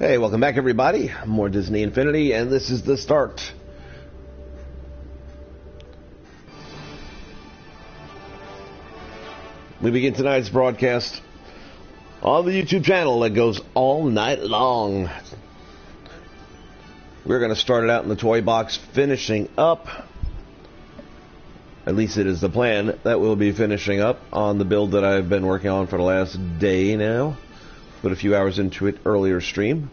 Hey, welcome back everybody. More Disney Infinity, and this is the start. We begin tonight's broadcast on the YouTube channel that goes all night long. We're going to start it out in the toy box, finishing up, at least it is the plan, that we'll be finishing up on the build that I've been working on for the last day now. Put a few hours into it earlier stream.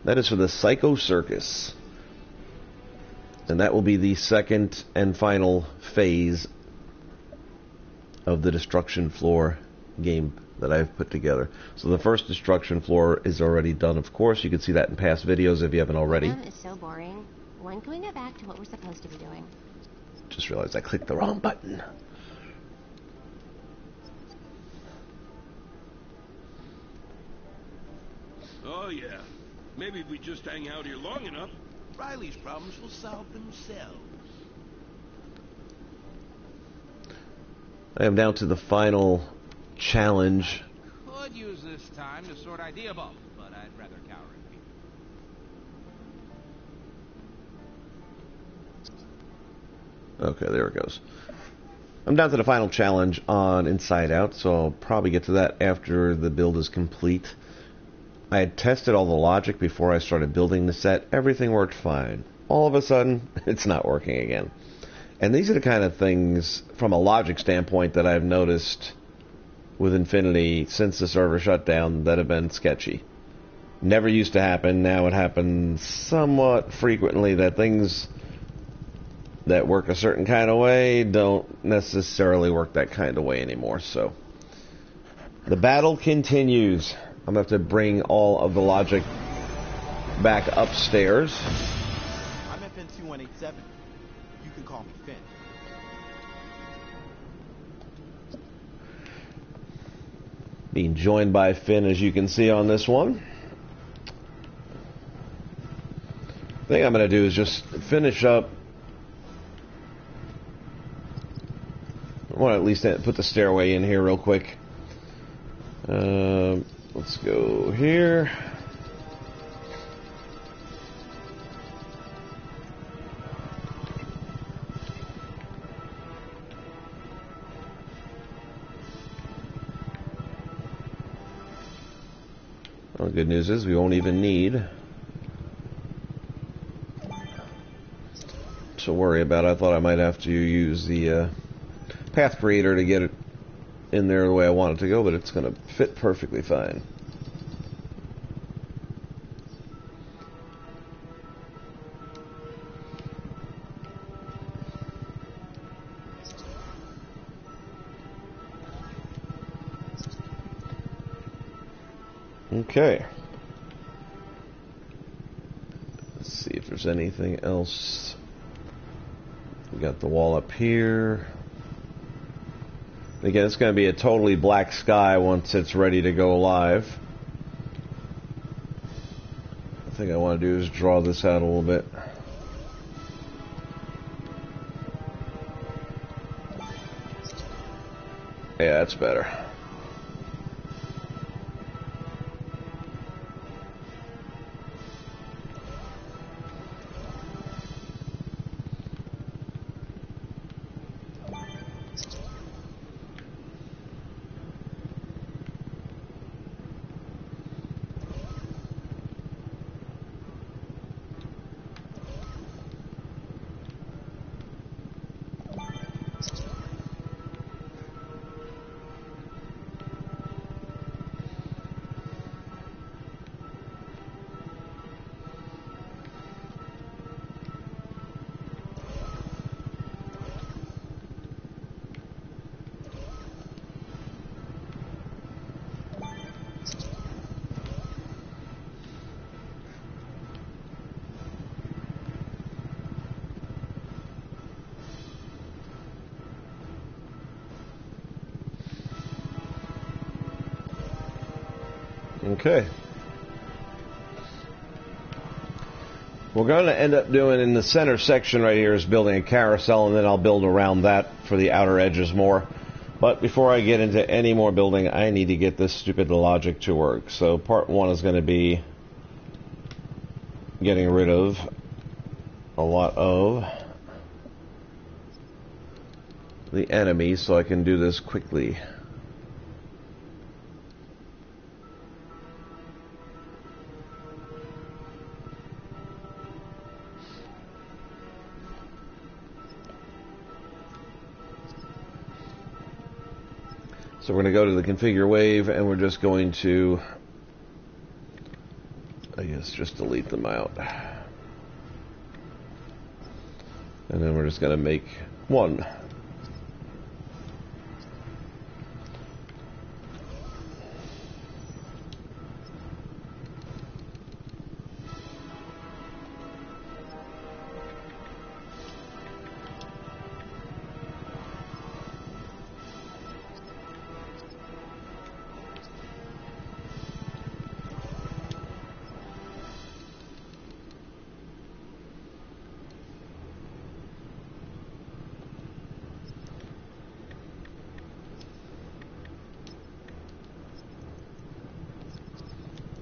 That is for the Circus. And that will be the second and final phase of the destruction floor game that I've put together. So the first destruction floor is already done, of course. You can see that in past videos if you haven't already. It's so boring. When can we get back to what we're supposed to be doing? Just realized I clicked the wrong button. Oh, yeah. Maybe if we just hang out here long enough, Riley's problems will solve themselves. I am down to the final challenge. Could use this time to sort idea bulk, but I'd rather cower in people. Okay, there it goes. I'm down to the final challenge on Inside Out, so I'll probably get to that after the build is complete. I had tested all the logic before I started building the set. Everything worked fine. All of a sudden, it's not working again. And these are the kind of things, from a logic standpoint, that I've noticed with Infinity since the server shut down that have been sketchy. Never used to happen. Now it happens somewhat frequently that things that work a certain kind of way don't necessarily work that kind of way anymore. So the battle continues. I'm going to have to bring all of the logic back upstairs. I'm FN 2187. You can call me Finn. Being joined by Finn, as you can see on this one. The thing I'm going to do is just finish up. I want to at least put the stairway in here real quick. Let's go here. Well, the good news is we won't even need to worry about it. I thought I might have to use the path creator to get it in there the way I want it to go, but it's going to fit perfectly fine. Okay. Let's see if there's anything else. We got the wall up here. Again, it's going to be a totally black sky once it's ready to go live. The thing I want to do is draw this out a little bit. Yeah, that's better. Okay. We're going to end up doing in the center section right here is building a carousel, and then I'll build around that for the outer edges more. But before I get into any more building, I need to get this stupid logic to work. So part one is going to be getting rid of a lot of the enemy so I can do this quickly. So we're going to go to the configure wave and we're just going to, I guess, just delete them out. And then we're just going to make one.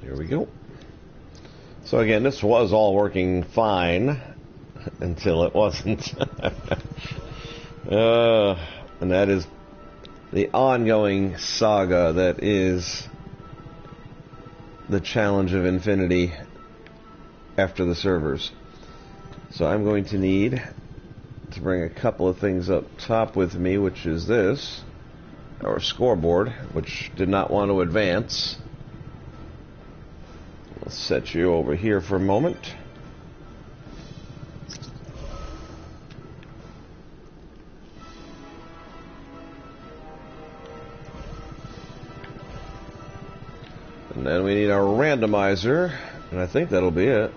Here we go. So again, this was all working fine until it wasn't. And that is the ongoing saga that is the challenge of infinity after the servers. So I'm going to need to bring a couple of things up top with me, which is this, our scoreboard, which did not want to advance. I'll set you over here for a moment. And then we need our randomizer, and I think that'll be it.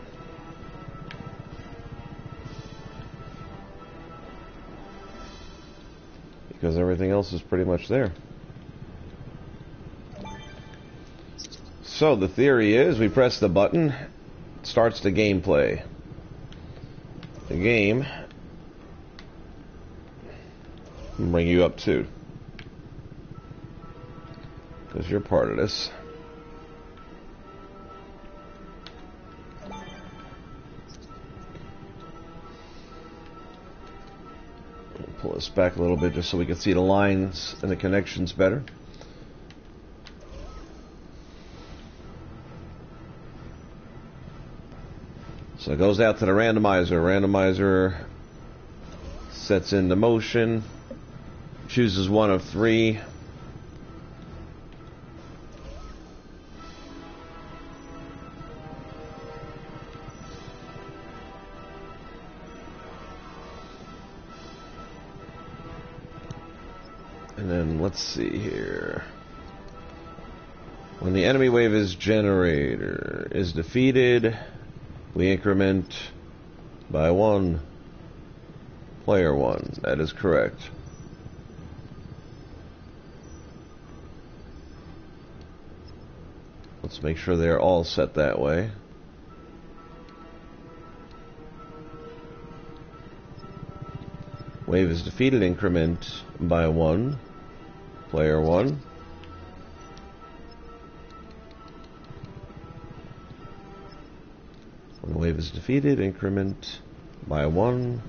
Because everything else is pretty much there. So the theory is we press the button, it starts the gameplay. The game will bring you up too, because you're part of this. Pull this back a little bit just so we can see the lines and the connections better. So it goes out to the randomizer. Randomizer sets into motion, chooses one of three. And then let's see here. When the enemy wave is generator is defeated, we increment by one. Player one. That is correct. Let's make sure they're all set that way. Wave is defeated, increment by one. Player one. When the wave is defeated, increment by one.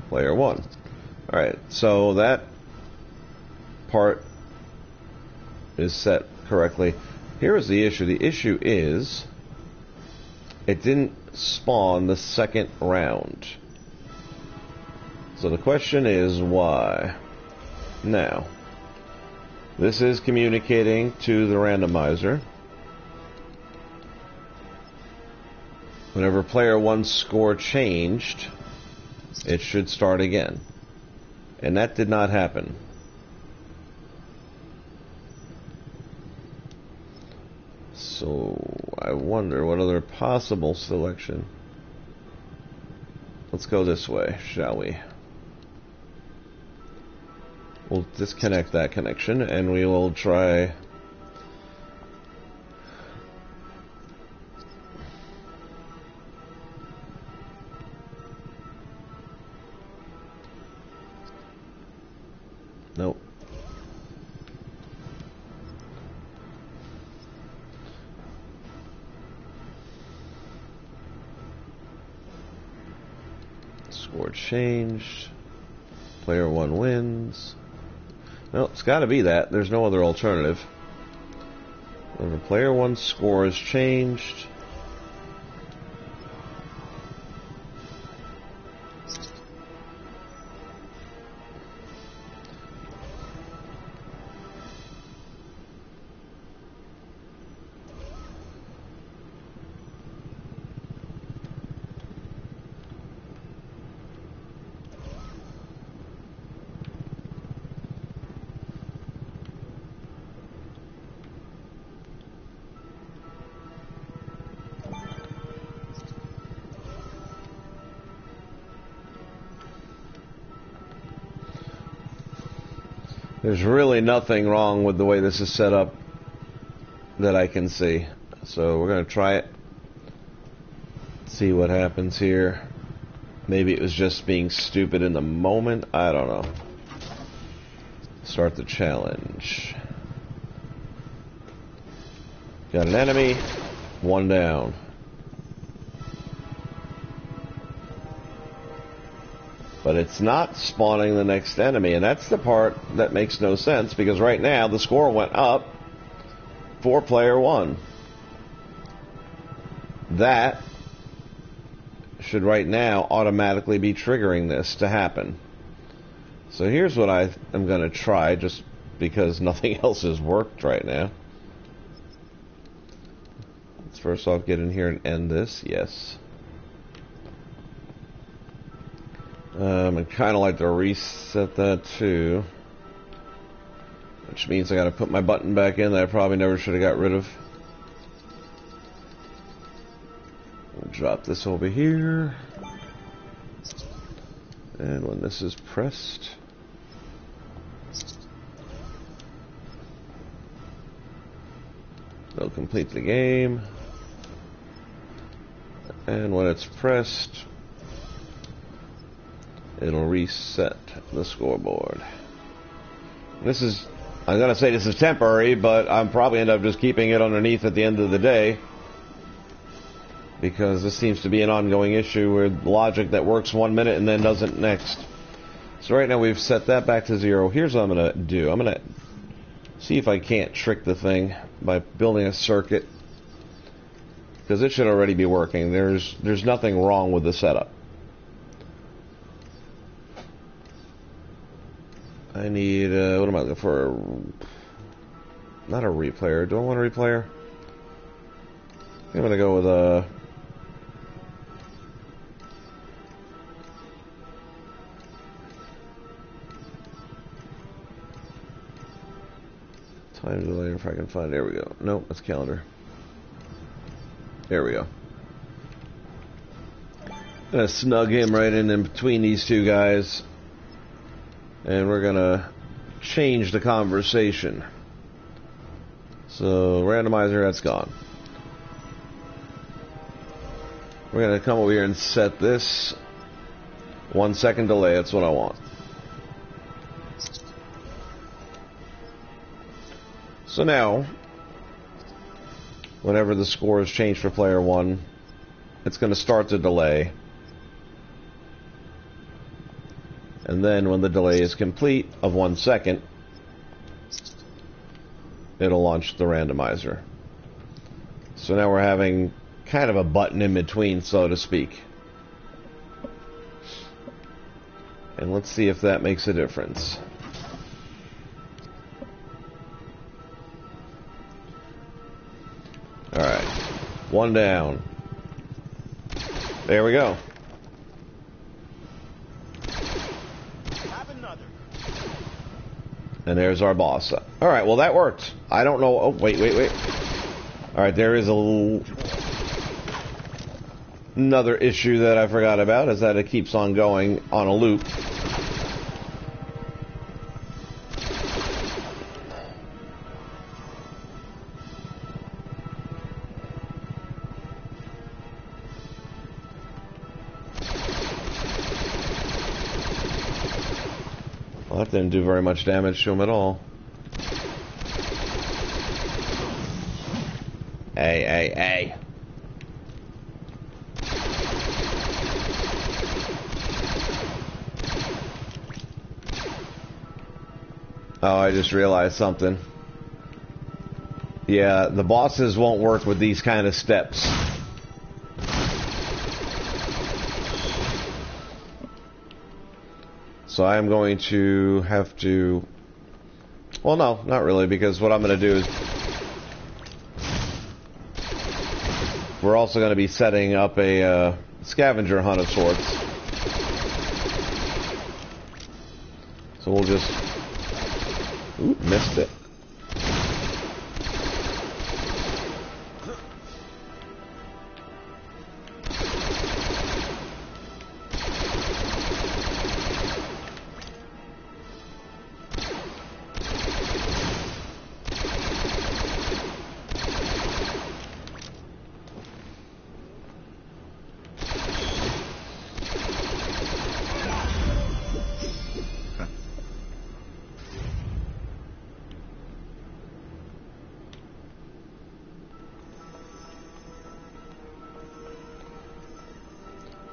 Player one. Alright, so that part is set correctly. Here is the issue. The issue is it didn't spawn the second round. So the question is why? Now, this is communicating to the randomizer. Whenever player one's score changed, it should start again. And that did not happen. So I wonder what other possible selection. Let's go this way, shall we? We'll disconnect that connection and we will try nope. Score changed. Player 1 wins. No, it's got to be that. There's no other alternative. When the player 1 score is changed, there's really nothing wrong with the way this is set up that I can see. So we're going to try it. See what happens here. Maybe it was just being stupid in the moment. I don't know. Start the challenge. Got an enemy. 1 down. But it's not spawning the next enemy, and that's the part that makes no sense, because right now the score went up for player 1. That should right now automatically be triggering this to happen. So here's what I am going to try, just because nothing else has worked right now. Let's first off get in here and end this. Yes. I'd kind of like to reset that too, which means I got to put my button back in that I probably never should have got rid of. We'll drop this over here, and when this is pressed, it'll complete the game, and when it's pressed, it'll reset the scoreboard. This is, I'm going to say this is temporary, but I'm probably end up just keeping it underneath at the end of the day, because this seems to be an ongoing issue with logic that works 1 minute and then doesn't next. So right now we've set that back to 0. Here's what I'm going to do. I'm going to see if I can't trick the thing by building a circuit, because it should already be working. There's nothing wrong with the setup. I need, what am I looking for? Not a replayer. Do I want a replayer? I'm going to go with a... time delay, if I can find it. There we go. Nope, that's calendar. There we go. I'm going to snug him right in between these two guys. And we're going to change the conversation. So, randomizer, that's gone. We're going to come over here and set this 1 second delay. That's what I want. So now, whenever the score is changed for player 1, it's going to start the delay. And then when the delay is complete of 1 second, it'll launch the randomizer. So now we're having kind of a button in between, so to speak. And let's see if that makes a difference. Alright. 1 down. There we go. And there's our boss. Alright, well that worked. I don't know. Oh, wait. Alright, there is another issue that I forgot about, is that it keeps on going on a loop. Well, that didn't do very much damage to him at all. Hey. Oh, I just realized something. Yeah, the bosses won't work with these kind of steps. So I'm going to have to... Well, no, not really, because what I'm going to do is... We're also going to be setting up a scavenger hunt of sorts. So we'll just... Ooh, missed it.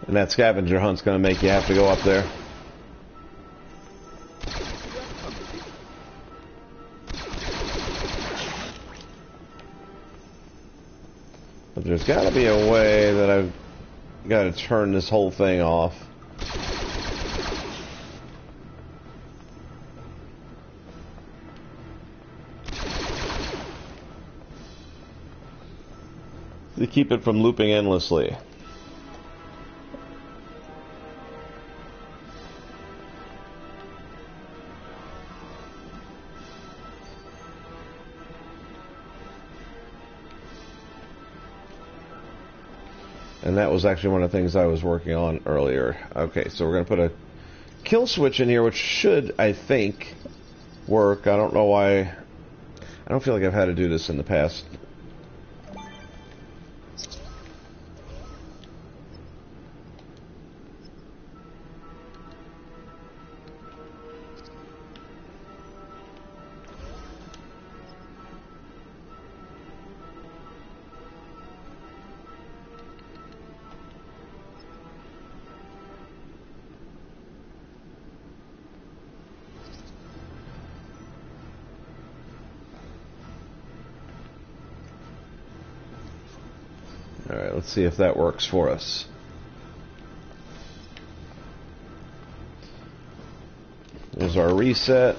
And that scavenger hunt's going to make you have to go up there. But there's got to be a way that I've got to turn this whole thing off. To keep it from looping endlessly. And that was actually one of the things I was working on earlier. Okay, so we're going to put a kill switch in here, which should, I think, work. I don't know why. I don't feel like I've had to do this in the past. Alright, let's see if that works for us. There's our reset.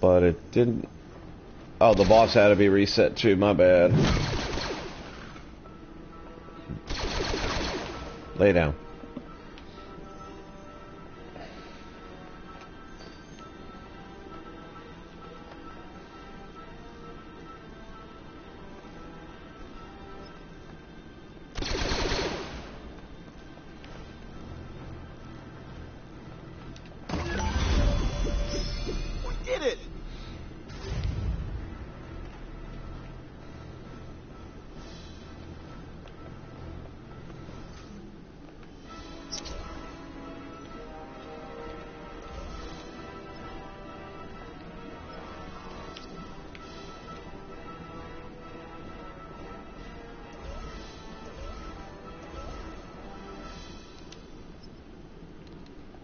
But it didn't... Oh, the boss had to be reset too, my bad. Lay down.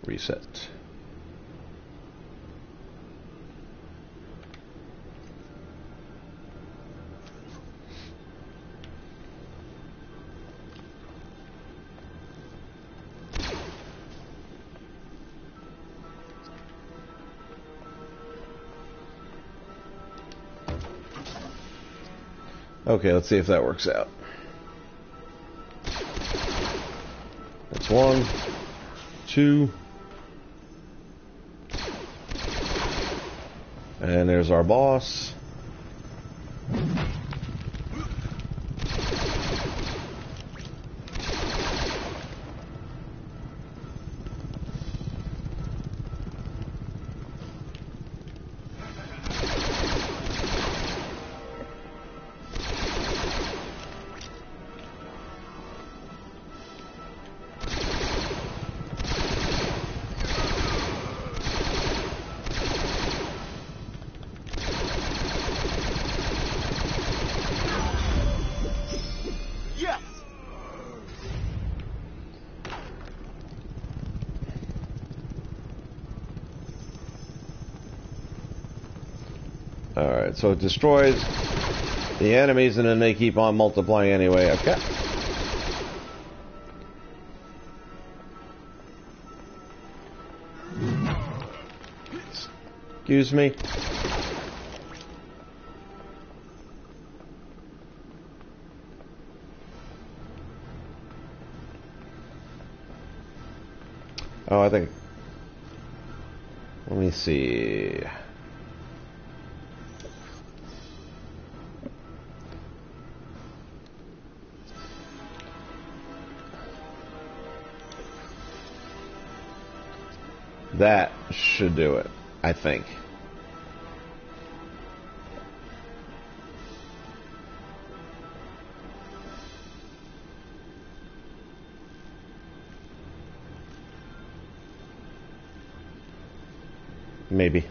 Reset. Okay, let's see if that works out. That's 1, 2. And there's our boss. Alright, so it destroys the enemies and then they keep on multiplying anyway. Okay. Excuse me. Oh, I think... Let me see... That should do it, I think. Maybe.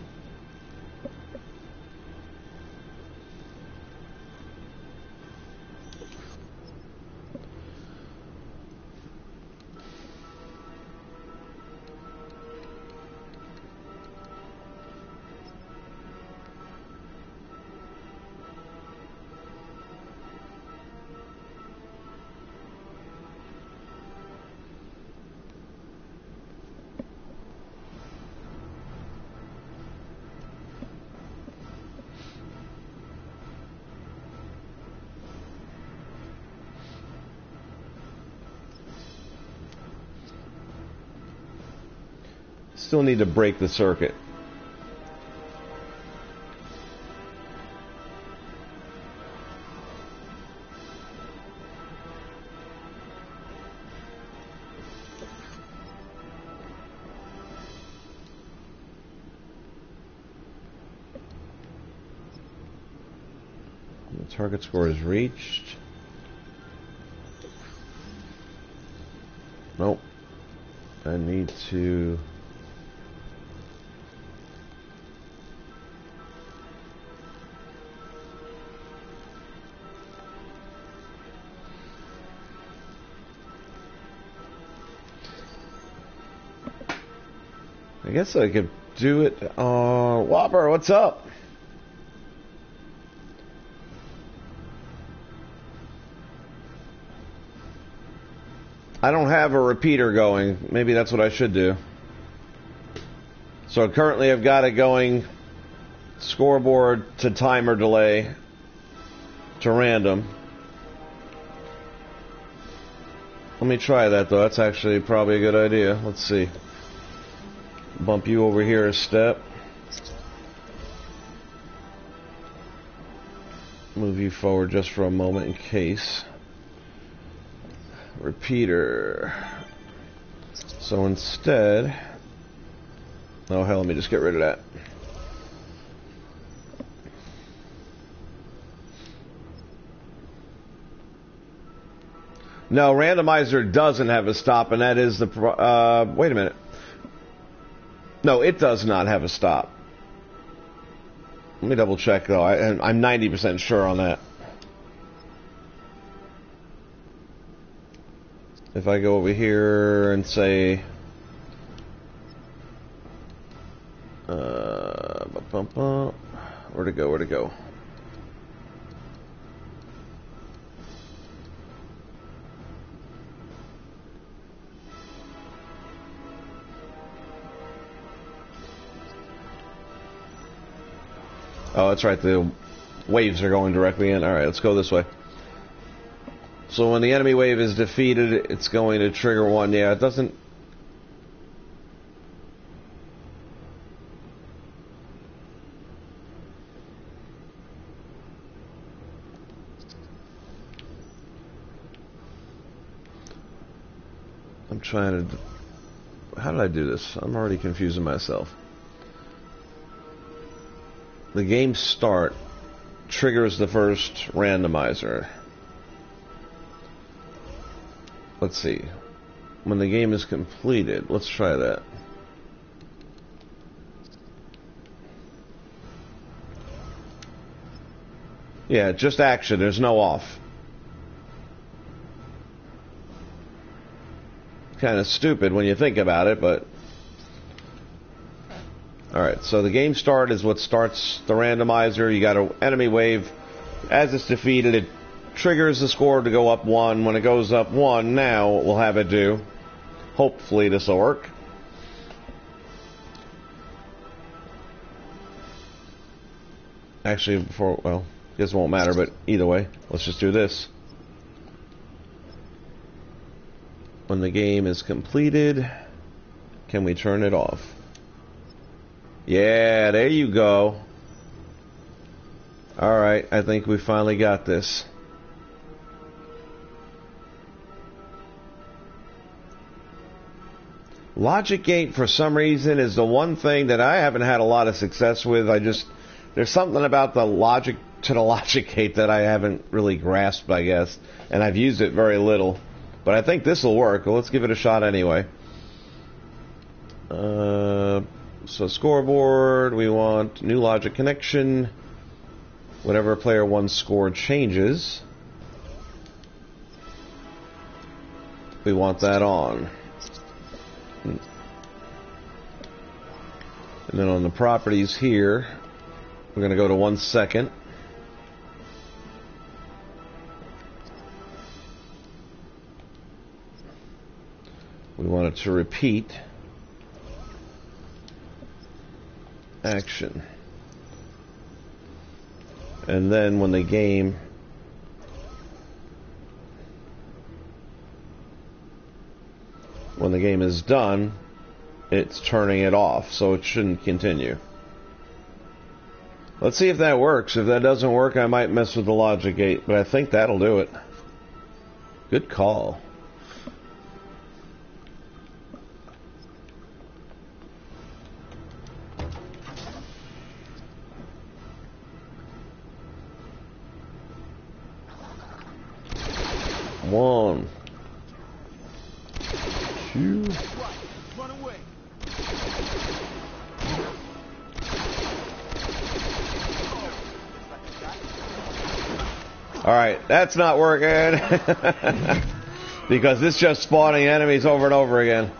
Still need to break the circuit. The target score is reached. Nope. I need to... I guess I could do it. Whopper, what's up? I don't have a repeater going. Maybe that's what I should do. So currently I've got it going scoreboard to timer delay to random. Let me try that though. That's actually probably a good idea. Let's see. Bump you over here a step. Move you forward just for a moment in case. Repeater. So instead... Oh hell, let me just get rid of that. No, randomizer doesn't have a stop, and that is the... wait a minute. No, it does not have a stop. Let me double check though. I'm 90% sure on that. If I go over here and say... where'd it go? Where'd it go? Oh, that's right. The waves are going directly in. Alright, let's go this way. So when the enemy wave is defeated, it's going to trigger one. Yeah, it doesn't... I'm trying to... How did I do this? I'm already confusing myself. The game start triggers the first randomizer. Let's see. When the game is completed, let's try that. Yeah, just action. There's no off. Kind of stupid when you think about it, but Alright, so the game start is what starts the randomizer. You got an enemy wave. As it's defeated, it triggers the score to go up 1. When it goes up 1, now what we'll have it do. Hopefully this will work. Actually, before, well, I guess it won't matter, but either way, let's just do this. When the game is completed, can we turn it off? Yeah, there you go. Alright, I think we finally got this. Logic gate, for some reason, is the one thing that I haven't had a lot of success with. There's something about the logic to the logic gate that I haven't really grasped, I guess. And I've used it very little. But I think this will work. Well, let's give it a shot anyway. So scoreboard, we want new logic connection. Whenever player 1's score changes, we want that on. And then on the properties here, we're going to go to 1 second. We want it to repeat action. And then when the game is done, it's turning it off, so it shouldn't continue. Let's see if that works. If that doesn't work, I might mess with the logic gate, but I think that'll do it. Good call. One, two. Run away. Alright, that's not working. Because it's just spawning enemies over and over again.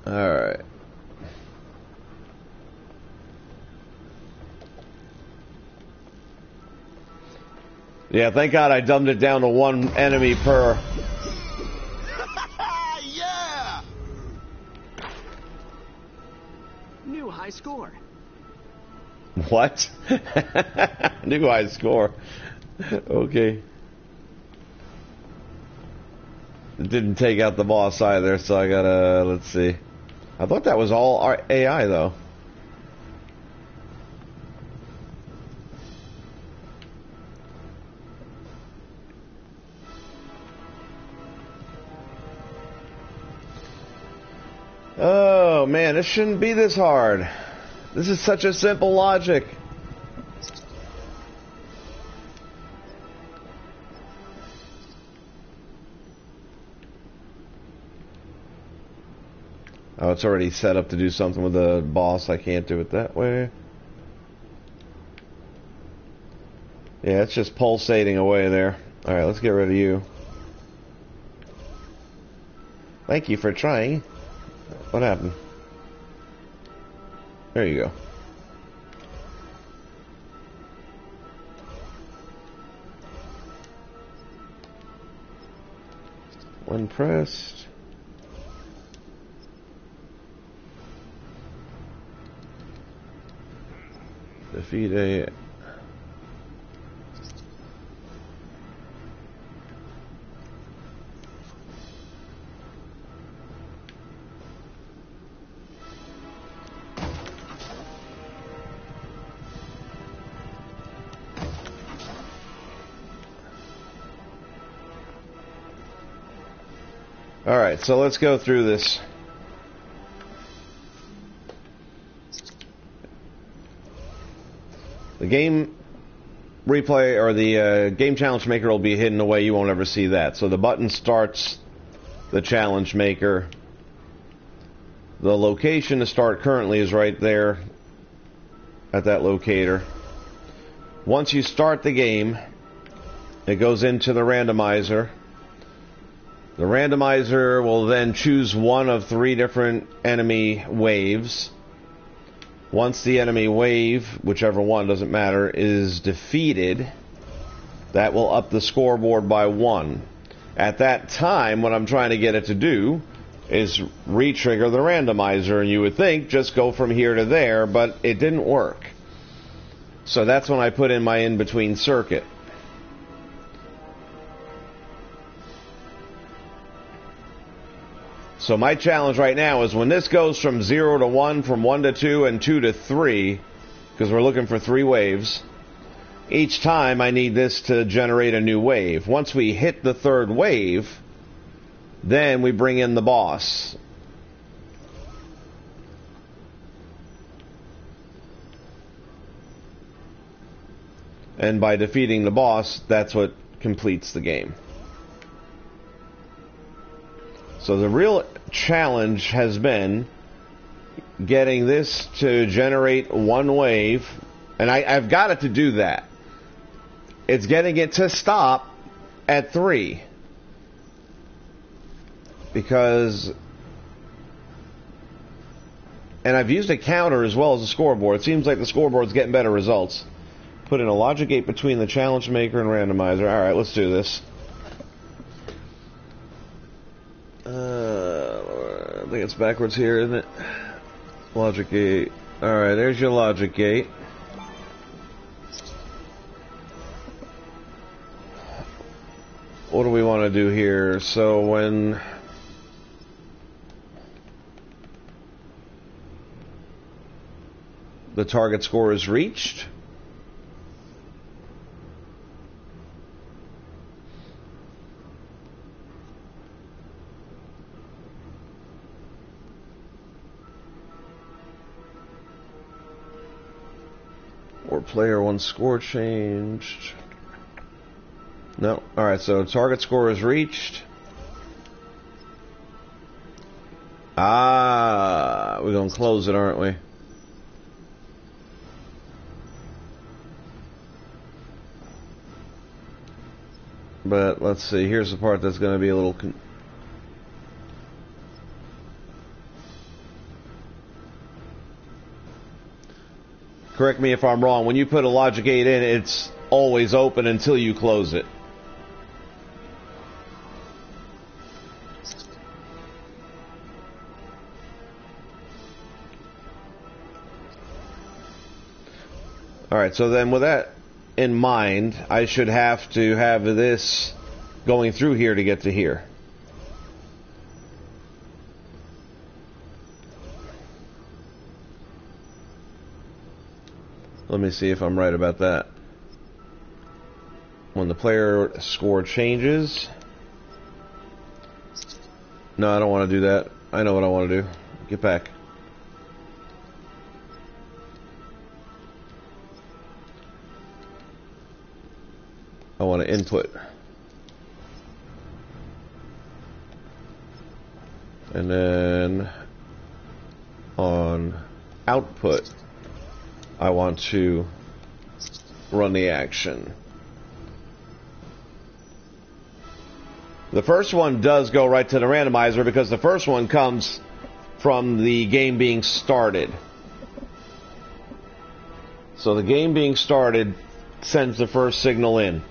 Alright. Yeah, thank God I dumbed it down to 1 enemy per. Yeah! New high score. What? New high score. Okay. It didn't take out the boss either, so I gotta, let's see. I thought that was all AI though. Oh man, this shouldn't be this hard. This is such a simple logic. Oh, it's already set up to do something with the boss. I can't do it that way. Yeah, it's just pulsating away there. Alright, let's get rid of you. Thank you for trying. What happened? There you go. When pressed. Defeat a... Alright, so let's go through this. The game replay or the game challenge maker will be hidden away. You won't ever see that. So the button starts the challenge maker. The location to start currently is right there at that locator. Once you start the game, it goes into the randomizer. The randomizer will then choose one of 3 different enemy waves. Once the enemy wave, whichever one, doesn't matter, is defeated, that will up the scoreboard by 1. At that time, what I'm trying to get it to do is re-trigger the randomizer, and you would think just go from here to there, but it didn't work. So that's when I put in my in-between circuit. So my challenge right now is when this goes from 0 to 1, from 1 to 2, and 2 to 3, because we're looking for 3 waves, each time I need this to generate a new wave. Once we hit the 3rd wave, then we bring in the boss. And by defeating the boss, that's what completes the game. So the real challenge has been getting this to generate 1 wave, and I've got it to do that. It's getting it to stop at 3. Because, and I've used a counter as well as a scoreboard. It seems like the scoreboard's getting better results. Put in a logic gate between the challenge maker and randomizer. Alright, let's do this. I think it's backwards here, isn't it? Logic gate. Alright, there's your logic gate. What do we want to do here? So when the target score is reached, or player 1 score changed. No. Alright, so target score is reached. We're going to close it, aren't we? But let's see, here's the part that's going to be a little... Correct me if I'm wrong. When you put a logic gate in, it's always open until you close it. Alright, so then with that in mind, I should have to have this going through here to get to here. Let me see if I'm right about that. When the player score changes... No, I don't want to do that. I know what I want to do. Get back. I want to input. And then on output, I want to run the action. The first one does go right to the randomizer because the first one comes from the game being started. So the game being started sends the first signal in.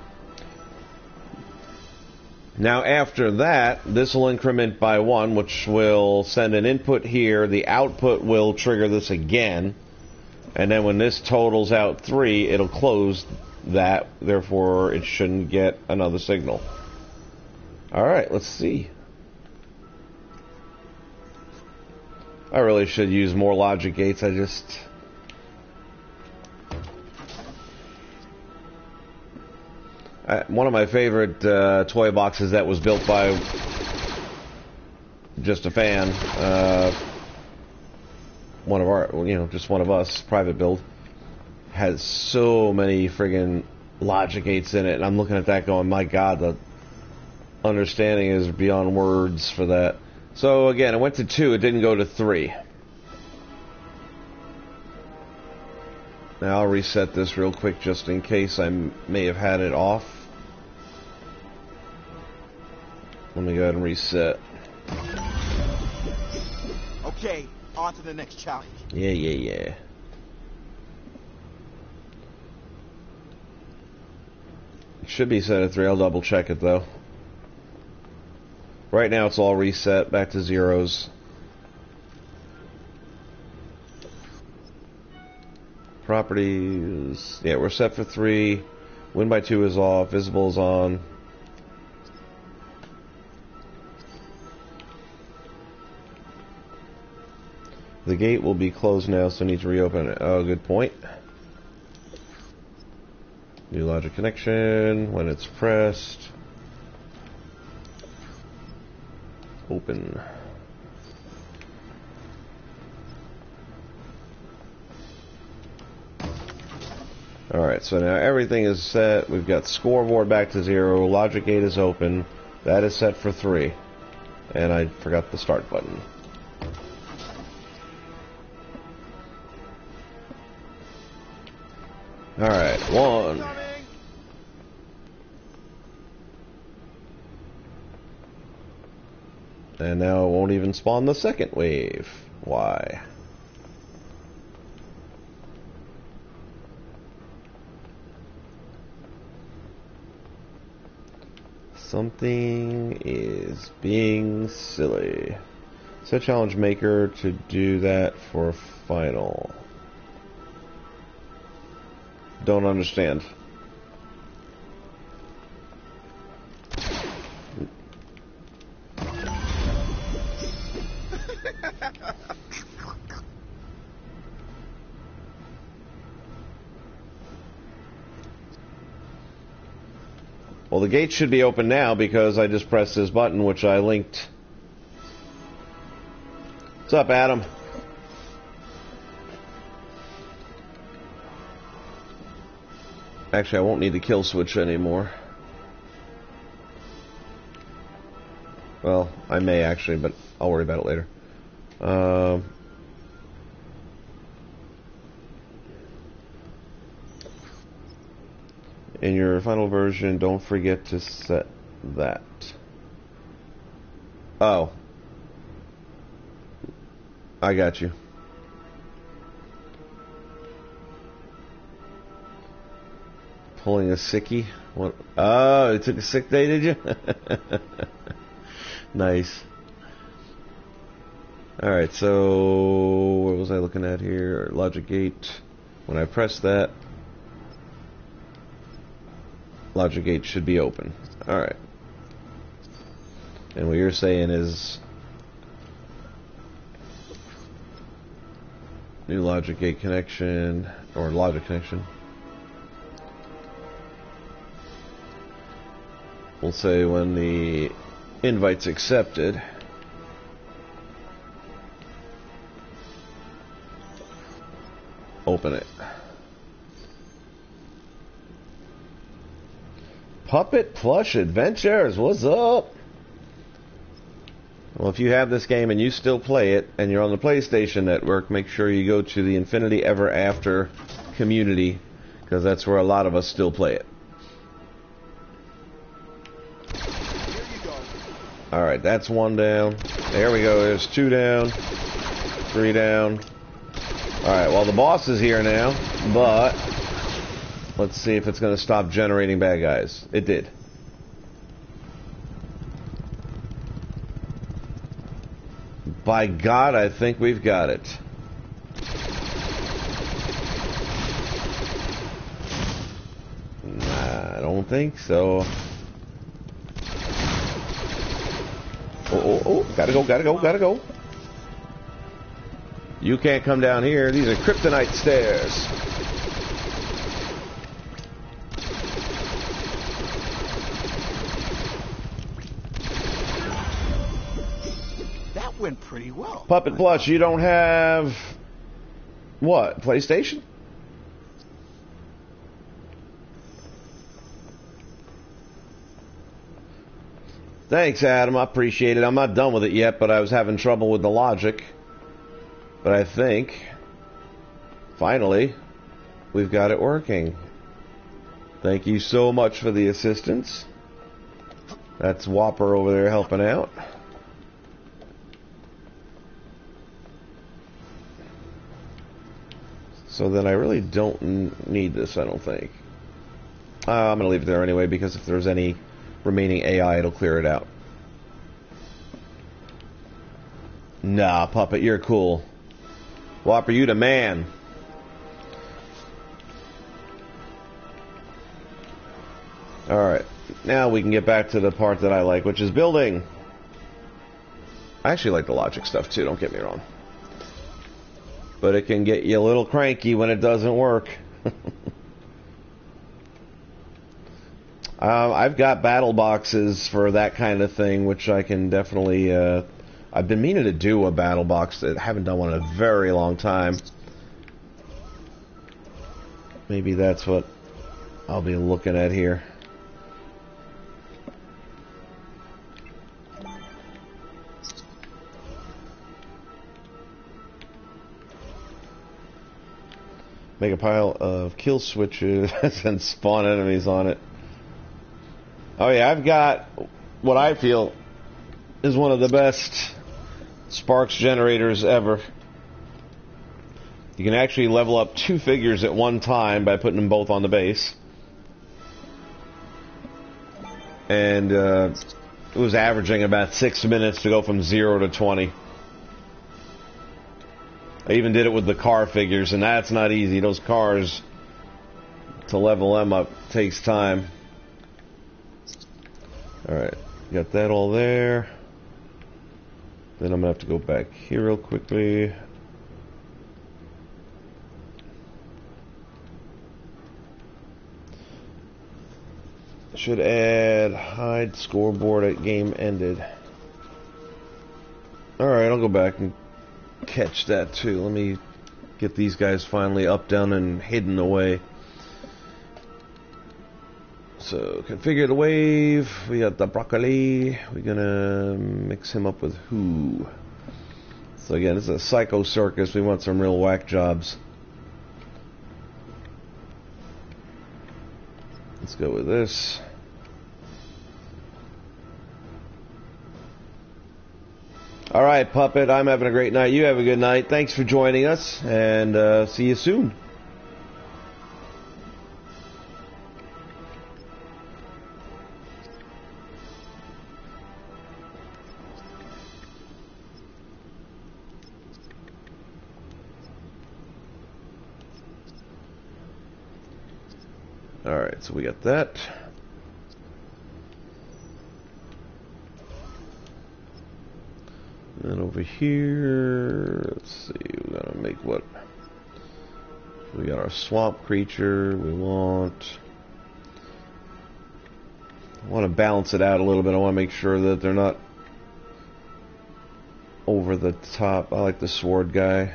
Now after that, this will increment by 1, which will send an input here. The output will trigger this again. And then when this totals out 3, it'll close that. Therefore, it shouldn't get another signal. Alright, let's see. I really should use more logic gates. One of my favorite toy boxes that was built by just a fan, one of our, just one of us, private build, has so many friggin' logic gates in it, and I'm looking at that going, my God, the understanding is beyond words for that. So again, it went to 2, it didn't go to 3. Now I'll reset this real quick just in case I may have had it off. Let me go ahead and reset. Okay, on to the next challenge. Yeah. It should be set at 3. I'll double check it though. Right now it's all reset back to zeros. Properties, yeah, we're set for 3. Win by 2 is off. Visible is on. The gate will be closed now, so I need to reopen it. Oh, good point. New logic connection. When it's pressed, open. Alright, so now everything is set. We've got scoreboard back to 0. Logic gate is open. That is set for 3. And I forgot the start button. Alright, 1. And now it won't even spawn the second wave. Why? Something is being silly. Set challenge maker to do that for final. Don't understand. Well, the gate should be open now because I just pressed this button, which I linked. What's up, Adam? Actually, I won't need the kill switch anymore. Well, I may actually, but I'll worry about it later. In your final version, don't forget to set that. Oh. I got you. Pulling a sickie? What? Oh, you took a sick day, did you? Nice. Alright, so what was I looking at here? Logic gate. When I press that, logic gate should be open. Alright. And what you're saying is new logic gate connection, or logic connection. We'll say when the invite's accepted. Open it. Puppet Plush Adventures, what's up? Well, if you have this game and you still play it, and you're on the PlayStation Network, make sure you go to the Infinity Ever After community, because that's where a lot of us still play it. Alright, that's 1 down. There we go, there's 2 down. 3 down. Alright, well the boss is here now, but let's see if it's going to stop generating bad guys. It did. By God, I think we've got it. Nah, I don't think so. Oh, gotta go. You can't come down here. These are kryptonite stairs. That went pretty well. Puppet Plush, you don't have... what? PlayStation? Thanks, Adam. I appreciate it. I'm not done with it yet, but I was having trouble with the logic. But I think, finally, we've got it working. Thank you so much for the assistance. That's Whopper over there helping out. So then I really don't need this, I don't think. I'm going to leave it there anyway, because if there's any remaining AI, it'll clear it out. Nah, Puppet, you're cool. Whopper, you the man. Alright, now we can get back to the part that I like, which is building. I actually like the logic stuff too, don't get me wrong. But it can get you a little cranky when it doesn't work. I've got battle boxes for that kind of thing, which I can definitely... I've been meaning to do a battle box. I haven't done one in a very long time. Maybe that's what I'll be looking at here. Make a pile of kill switches and spawn enemies on it. Oh yeah, I've got what I feel is one of the best sparks generators ever. You can actually level up 2 figures at one time by putting them both on the base. And it was averaging about 6 minutes to go from 0 to 20. I even did it with the car figures, and that's not easy. Those cars, to level them up, takes time. Alright, got that all there. Then I'm going to have to go back here real quickly. Should add hide scoreboard at game ended. Alright, I'll go back and catch that too. Let me get these guys finally up, down, and hidden away. So, configure the wave. We got the broccoli. We're gonna mix him up with who? So again, this is a psycho circus. We want some real whack jobs. Let's go with this. Alright, Puppet, I'm having a great night. You have a good night. Thanks for joining us, and see you soon. Alright, so we got that. And over here, let's see, we're gonna make what? We got our swamp creature. I want to balance it out a little bit. I want to make sure that they're not over the top. I like the sword guy.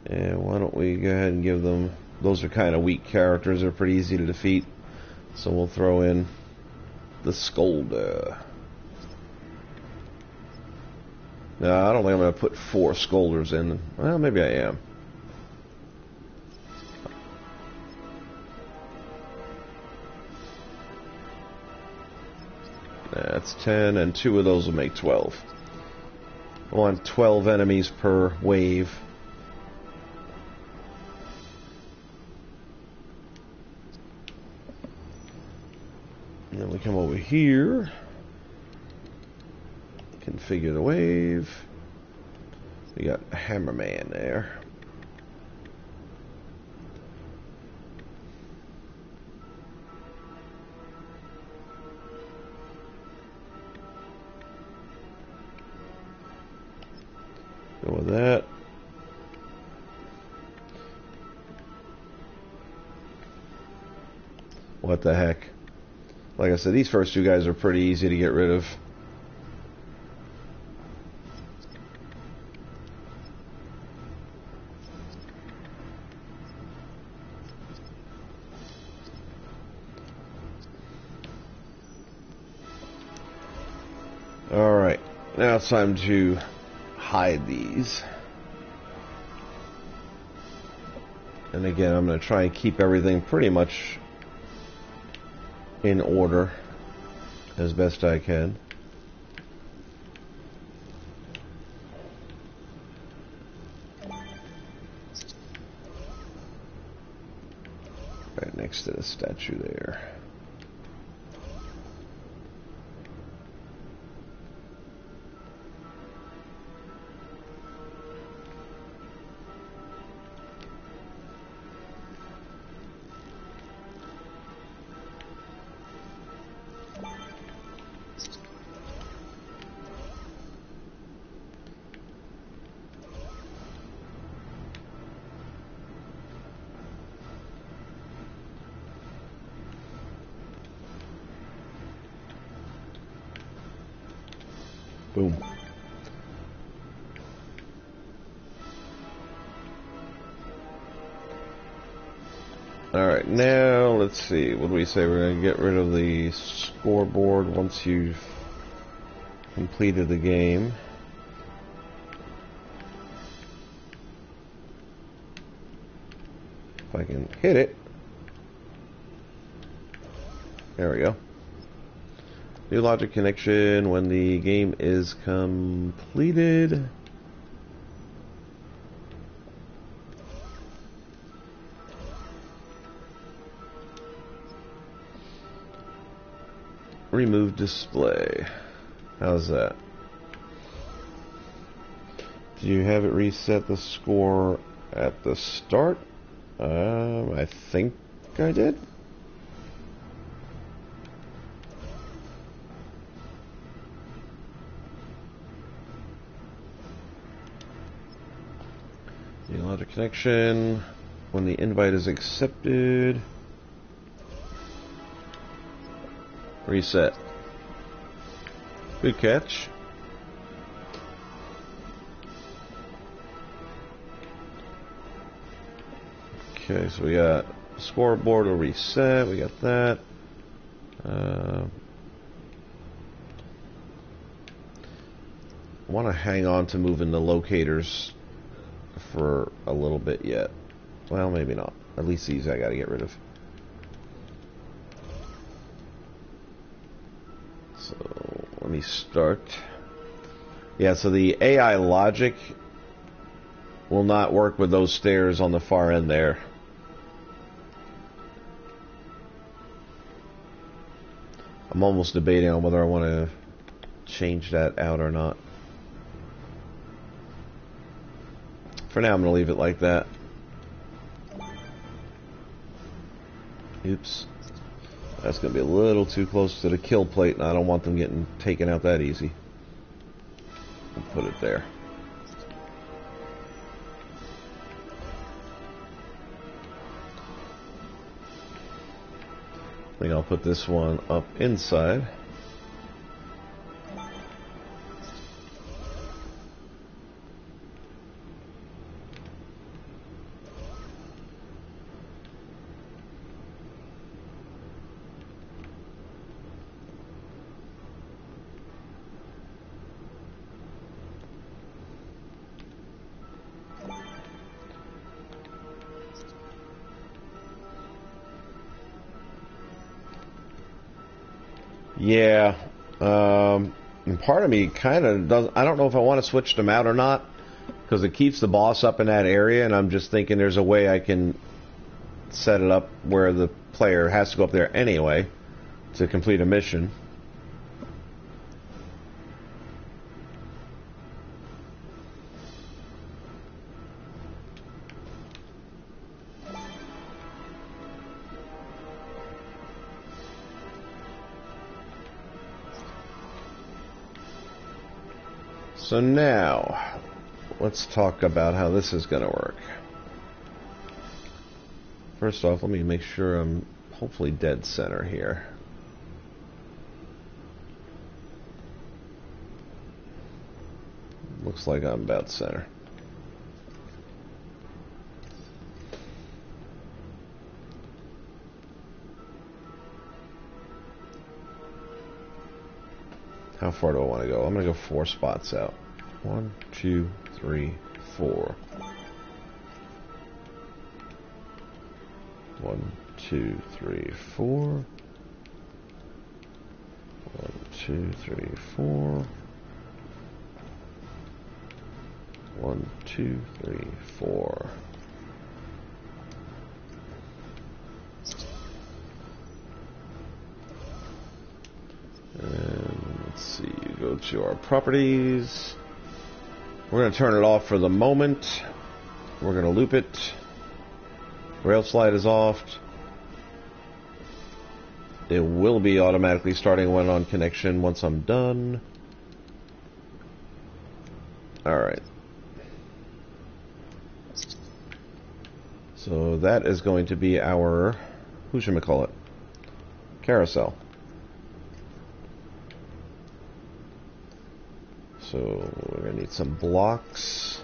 And why don't we go ahead and give them... Those are kind of weak characters. They're pretty easy to defeat. So we'll throw in the Scolder. No, I don't think I'm going to put 4 Scolders in. Well, maybe I am. That's 10, and 2 of those will make 12. I want 12 enemies per wave. And then we come over here. Configure the wave. We got a Hammerman there. Go with that. What the heck? Like I said, these first 2 guys are pretty easy to get rid of. Alright, now it's time to hide these. And again, I'm going to try and keep everything pretty much in order as best I can. Right next to the statue there. Boom. Alright, now let's see. What do we say? We're going to get rid of the scoreboard once you've completed the game. If I can hit it. There we go. New logic connection when the game is completed. Remove display. How's that? Do you have it reset the score at the start? I think I did. Logic connection when the invite is accepted. Reset. Good catch. Okay, so we got scoreboard will reset. We got that. I want to hang on to moving the locators for a little bit yet. Well, maybe not. At least these I gotta get rid of. So let me start. Yeah, so the AI logic will not work with those stairs on the far end there. I'm almost debating on whether I want to change that out or not. For now, I'm going to leave it like that. Oops. That's going to be a little too close to the kill plate, and I don't want them getting taken out that easy. I'll put it there. I think I'll put this one up inside. Yeah, and part of me kind of does. I don't know if I want to switch them out or not, because it keeps the boss up in that area, and I'm just thinking there's a way I can set it up where the player has to go up there anyway to complete a mission. So now, let's talk about how this is going to work. First off, let me make sure I'm hopefully dead center here. Looks like I'm about center. How far do I want to go? I'm going to go 4 spots out. 1, 2, 3, 4. 1, 2, 3, 4. 1, 2, 3, 4. 1, 2, 3, 4. And let's see, you go to our properties. We're going to turn it off for the moment. We're going to loop it. Rail slide is off. It will be automatically starting when on connection once I'm done. Alright. So that is going to be our, who should we call it? Carousel. So we're going to need some blocks.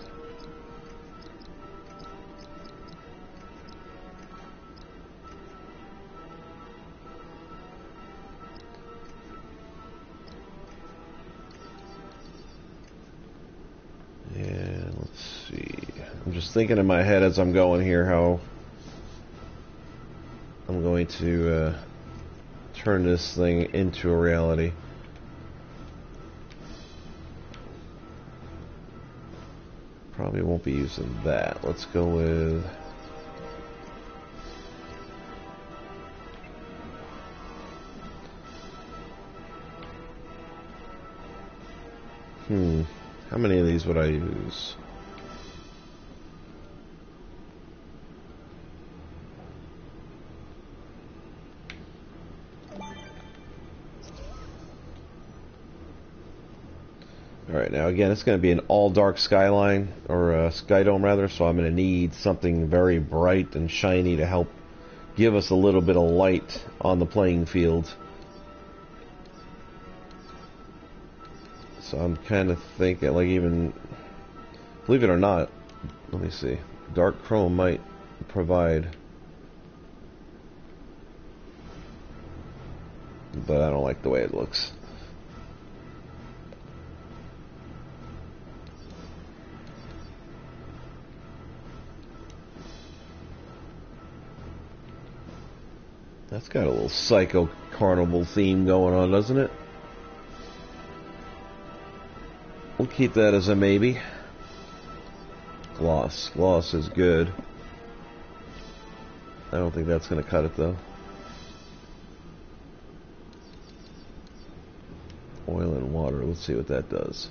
And let's see. I'm just thinking in my head as I'm going here how I'm going to turn this thing into a reality. Probably won't be using that. Let's go with how many of these would I use? Alright, now again, it's going to be an all-dark skyline, or sky dome rather, so I'm going to need something very bright and shiny to help give us a little bit of light on the playing field. So I'm kind of thinking, like, even, believe it or not, let me see, dark chrome might provide, but I don't like the way it looks. That's got a little psycho carnival theme going on, doesn't it? We'll keep that as a maybe. Gloss. Gloss is good. I don't think that's going to cut it, though. Oil and water. Let's see what that does.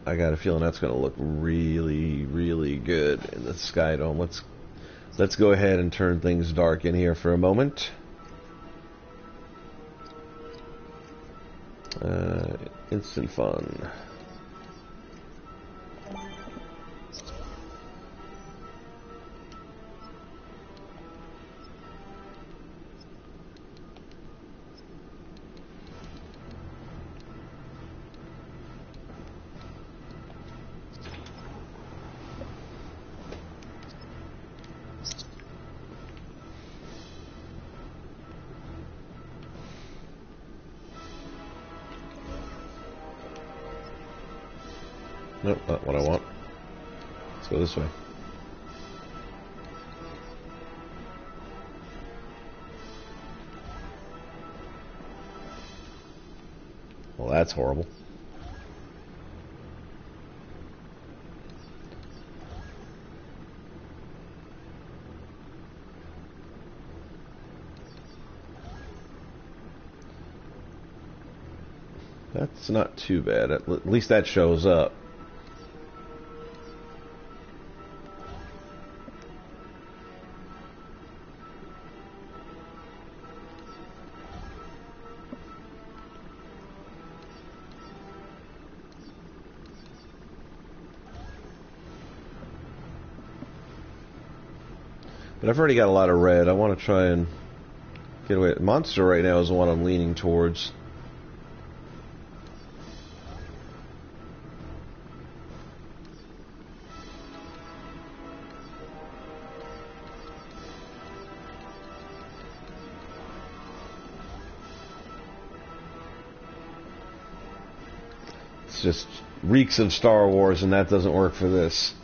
I got a feeling that's going to look really, really good in the sky dome. Let's go ahead and turn things dark in here for a moment. Instant fun. Nope, not what I want. Let's go this way. Well, that's horrible. That's not too bad. At least that shows up. But I've already got a lot of red. I want to try and get away. Monster right now is the one I'm leaning towards. It's just reeks of Star Wars, and that doesn't work for this.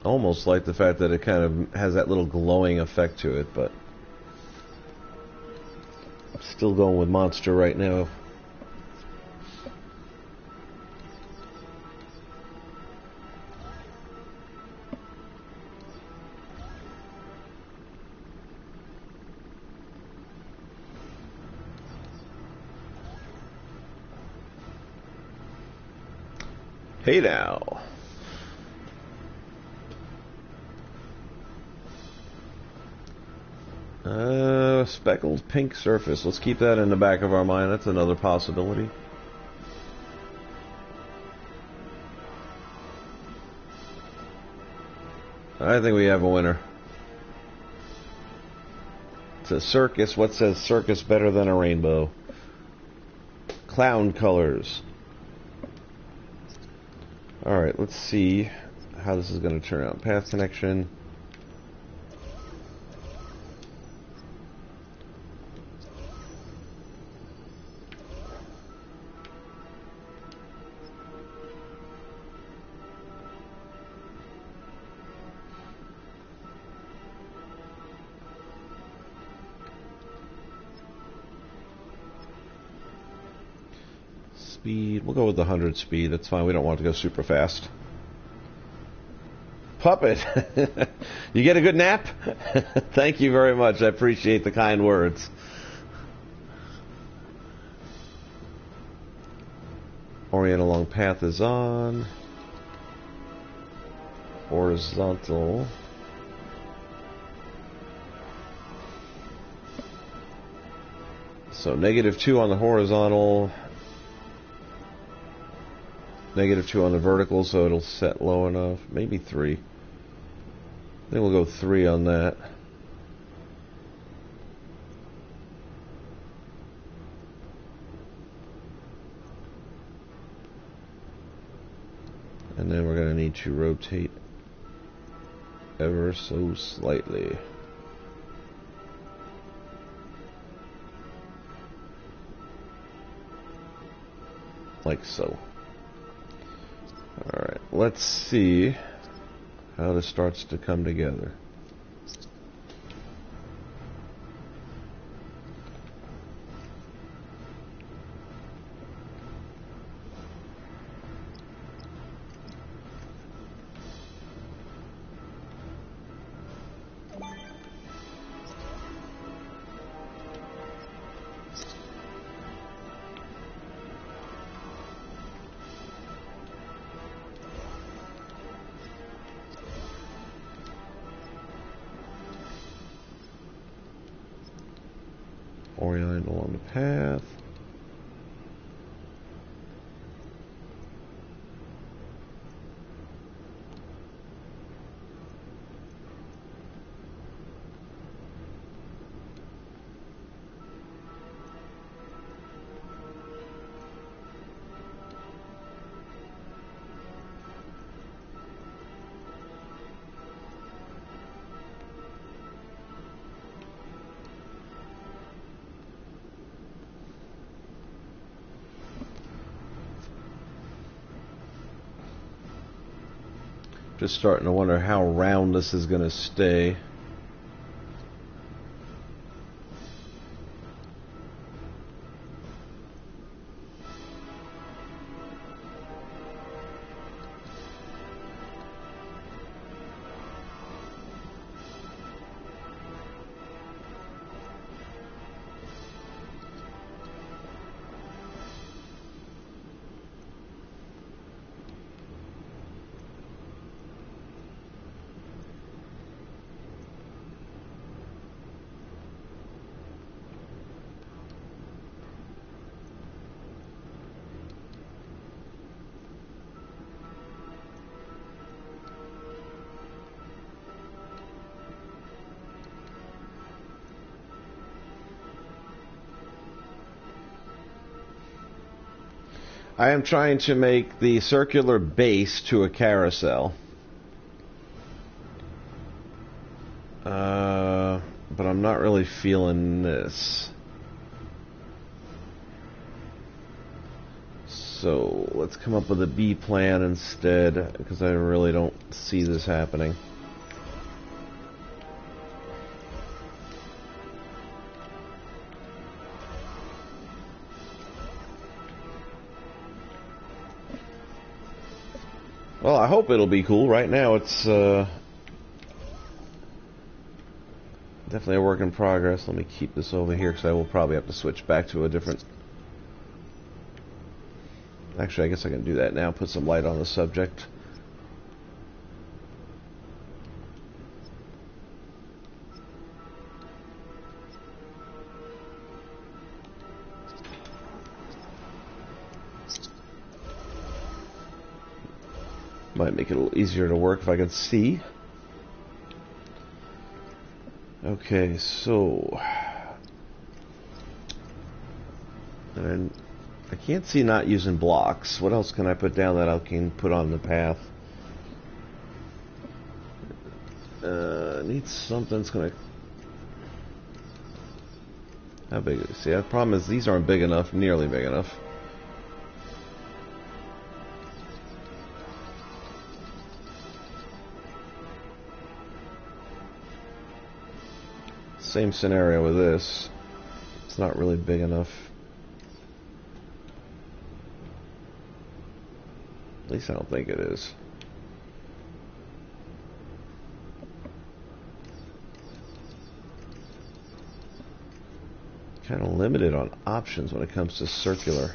Almost like the fact that it kind of has that little glowing effect to it, but I'm still going with monster right now. Hey now. Speckled pink surface. Let's keep that in the back of our mind. That's another possibility. I think we have a winner. It's a circus. What says circus better than a rainbow? Clown colors. Alright, let's see how this is going to turn out. Path connection. Speed. We'll go with the 100 speed. That's fine. We don't want to go super fast. Puppet. You get a good nap? Thank you very much. I appreciate the kind words. Orient along path is on. Horizontal. So -2 on the horizontal. -2 on the vertical, so it'll set low enough. Maybe 3. I think we'll go 3 on that. And then we're going to need to rotate ever so slightly. Like so. Alright, let's see how this starts to come together. Orient along the path. Just starting to wonder how round this is going to stay. I am trying to make the circular base to a carousel. But I'm not really feeling this. So let's come up with a B plan instead, because I really don't see this happening. Well, I hope it'll be cool. Right now it's definitely a work in progress. Let me keep this over here because I will probably have to switch back to a different... Actually, I guess I can do that now. Put some light on the subject. Might make it a little easier to work if I can see. Okay, so... And I can't see not using blocks. What else can I put down that I can put on the path? Need something that's gonna... How big is it? See, the problem is these aren't big enough, nearly big enough. Same scenario with this. It's not really big enough. At least I don't think it is. Kind of limited on options when it comes to circular.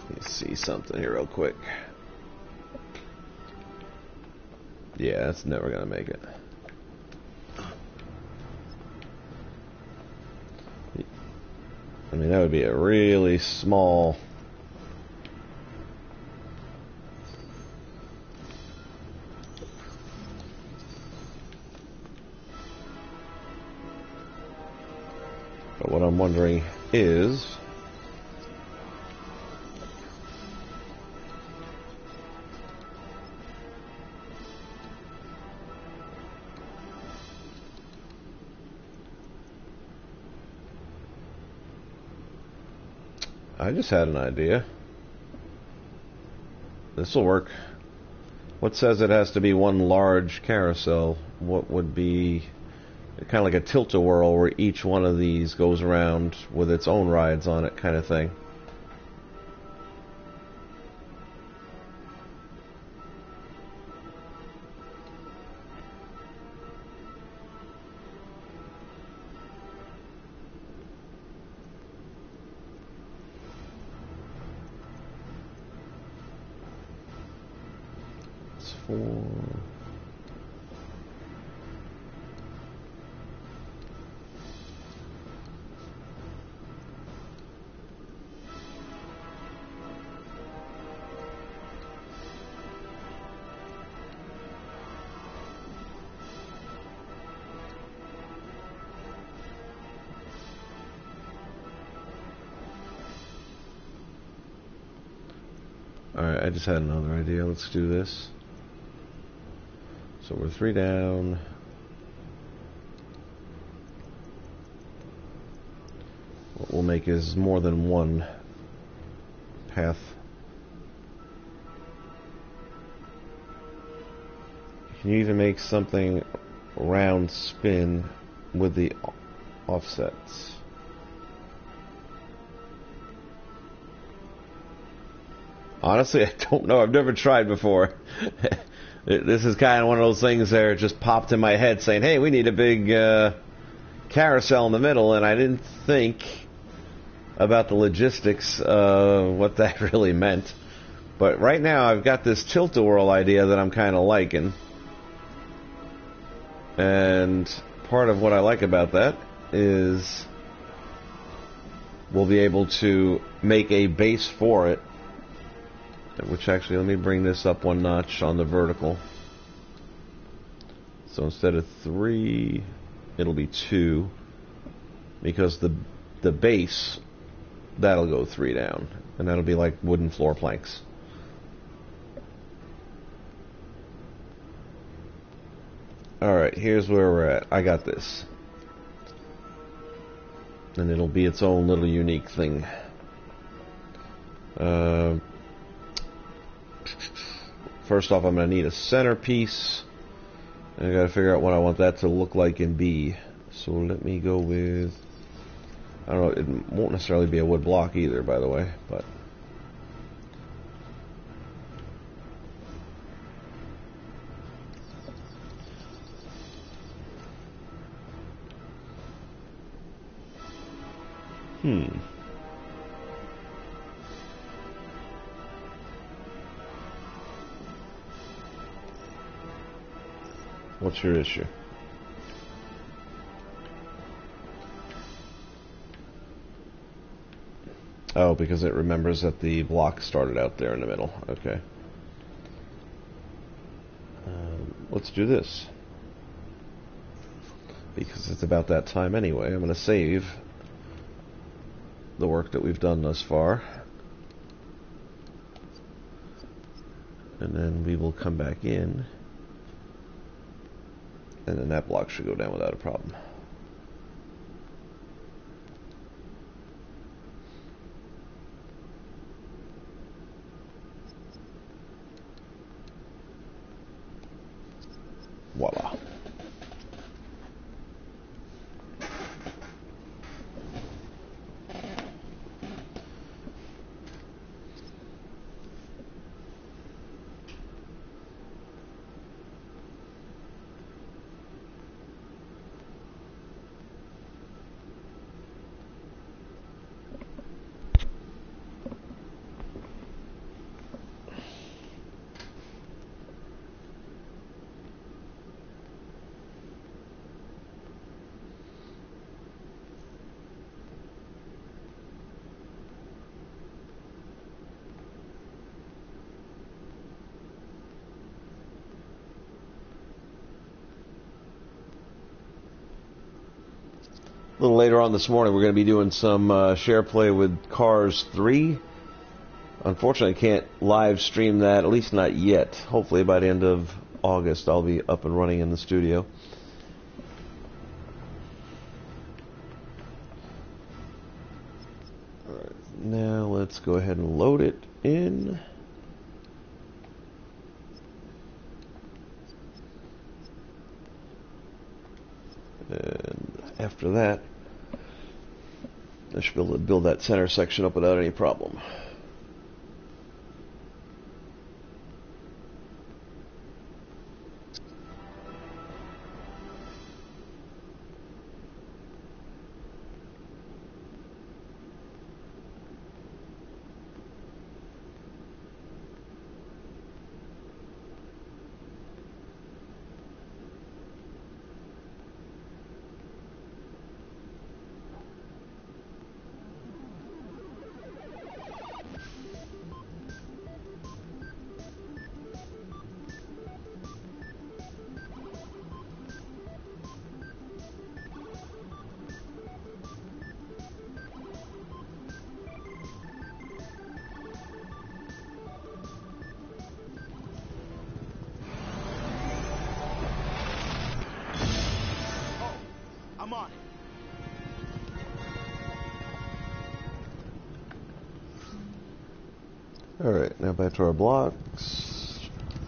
Let's see something here real quick. Yeah, that's never gonna make it. I mean, that would be a really small... But what I'm wondering is... I just had an idea. This will work. What says it has to be one large carousel? What would be kind of like a tilt-a-whirl where each one of these goes around with its own rides on it, kind of thing? Four. Alright, I just had another idea. Let's do this. So we're 3 down. What we'll make is more than one path. Can you even make something round spin with the offsets? Honestly, I don't know. I've never tried before. This is kind of one of those things that just popped in my head saying, hey, we need a big carousel in the middle, and I didn't think about the logistics of what that really meant. But right now I've got this tilt-a-whirl idea that I'm kind of liking. And part of what I like about that is we'll be able to make a base for it. Which actually, let me bring this up one notch on the vertical. So instead of 3, it'll be 2, because the base, that'll go 3 down, and that'll be like wooden floor planks. Alright, here's where we're at. I got this. And it'll be its own little unique thing. First off, I'm going to need a centerpiece. I got to figure out what I want that to look like in B. So let me go with... I don't know, it won't necessarily be a wood block either, by the way, but... What's your issue? Oh, because it remembers that the block started out there in the middle. Okay. Let's do this. Because it's about that time anyway. I'm going to save the work that we've done thus far. And then we will come back in. And then that block should go down without a problem. Voila. A little later on this morning, we're going to be doing some share play with Cars 3. Unfortunately, I can't live stream that, at least not yet. Hopefully by the end of August, I'll be up and running in the studio. Alright, now let's go ahead and load it in. And after that, I should be able to build that center section up without any problem. I'm on it. Alright, now back to our blocks.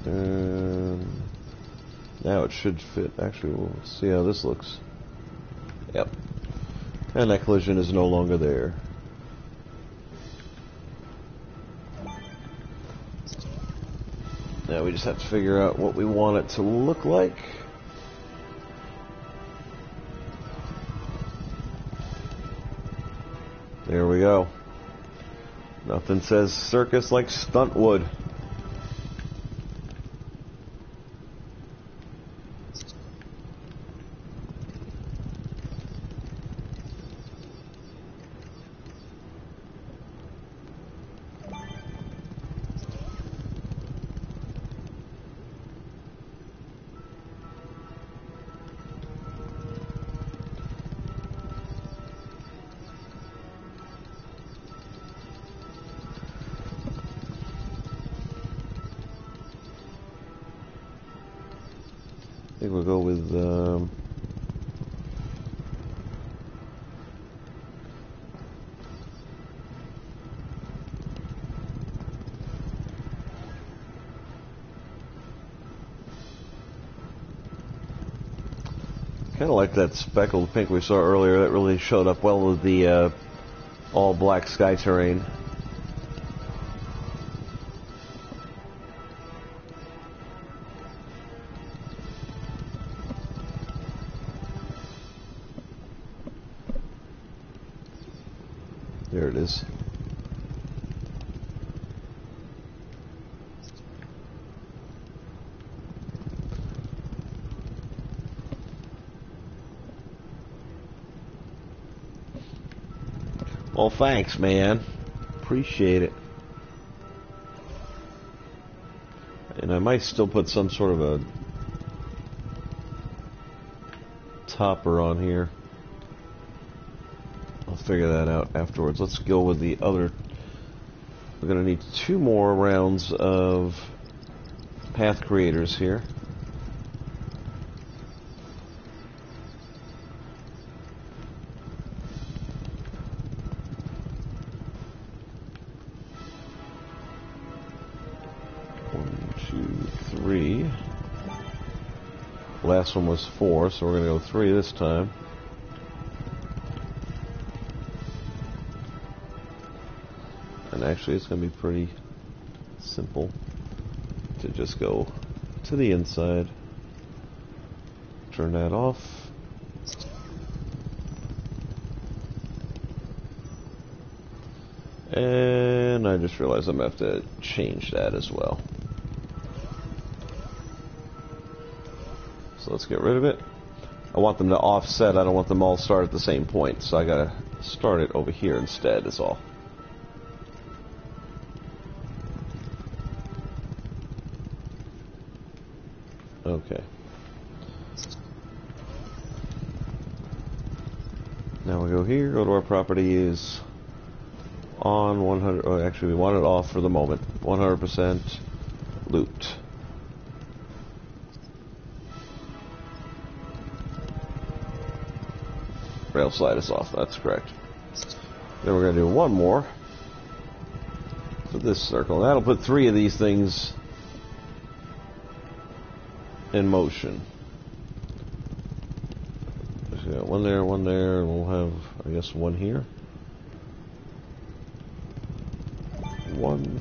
And now it should fit. Actually, we'll see how this looks. Yep. And that collision is no longer there. Now we just have to figure out what we want it to look like. There we go. Nothing says circus like Stuntwood. think we'll go with kind of like that speckled pink we saw earlier. That really showed up well with the all black sky terrain. There it is. Well, thanks, man. Appreciate it. And I might still put some sort of a topper on here. I'll figure that out afterwards. Let's go with the other. We're going to need 2 more rounds of path creators here. Last one was 4, so we're going to go 3 this time. And actually, it's going to be pretty simple to just go to the inside, turn that off, and I just realized I'm going to have to change that as well. So let's get rid of it. I want them to offset. I don't want them all start at the same point, so I gotta start it over here instead, is all. Okay. Now we go here, go to our properties, on 100, oh, actually we want it off for the moment, 100% looped. Rail slide is off, that's correct. Then we're going to do one more for this circle. That'll put 3 of these things in motion. So we got one there, and we'll have, I guess, 1 here. 1.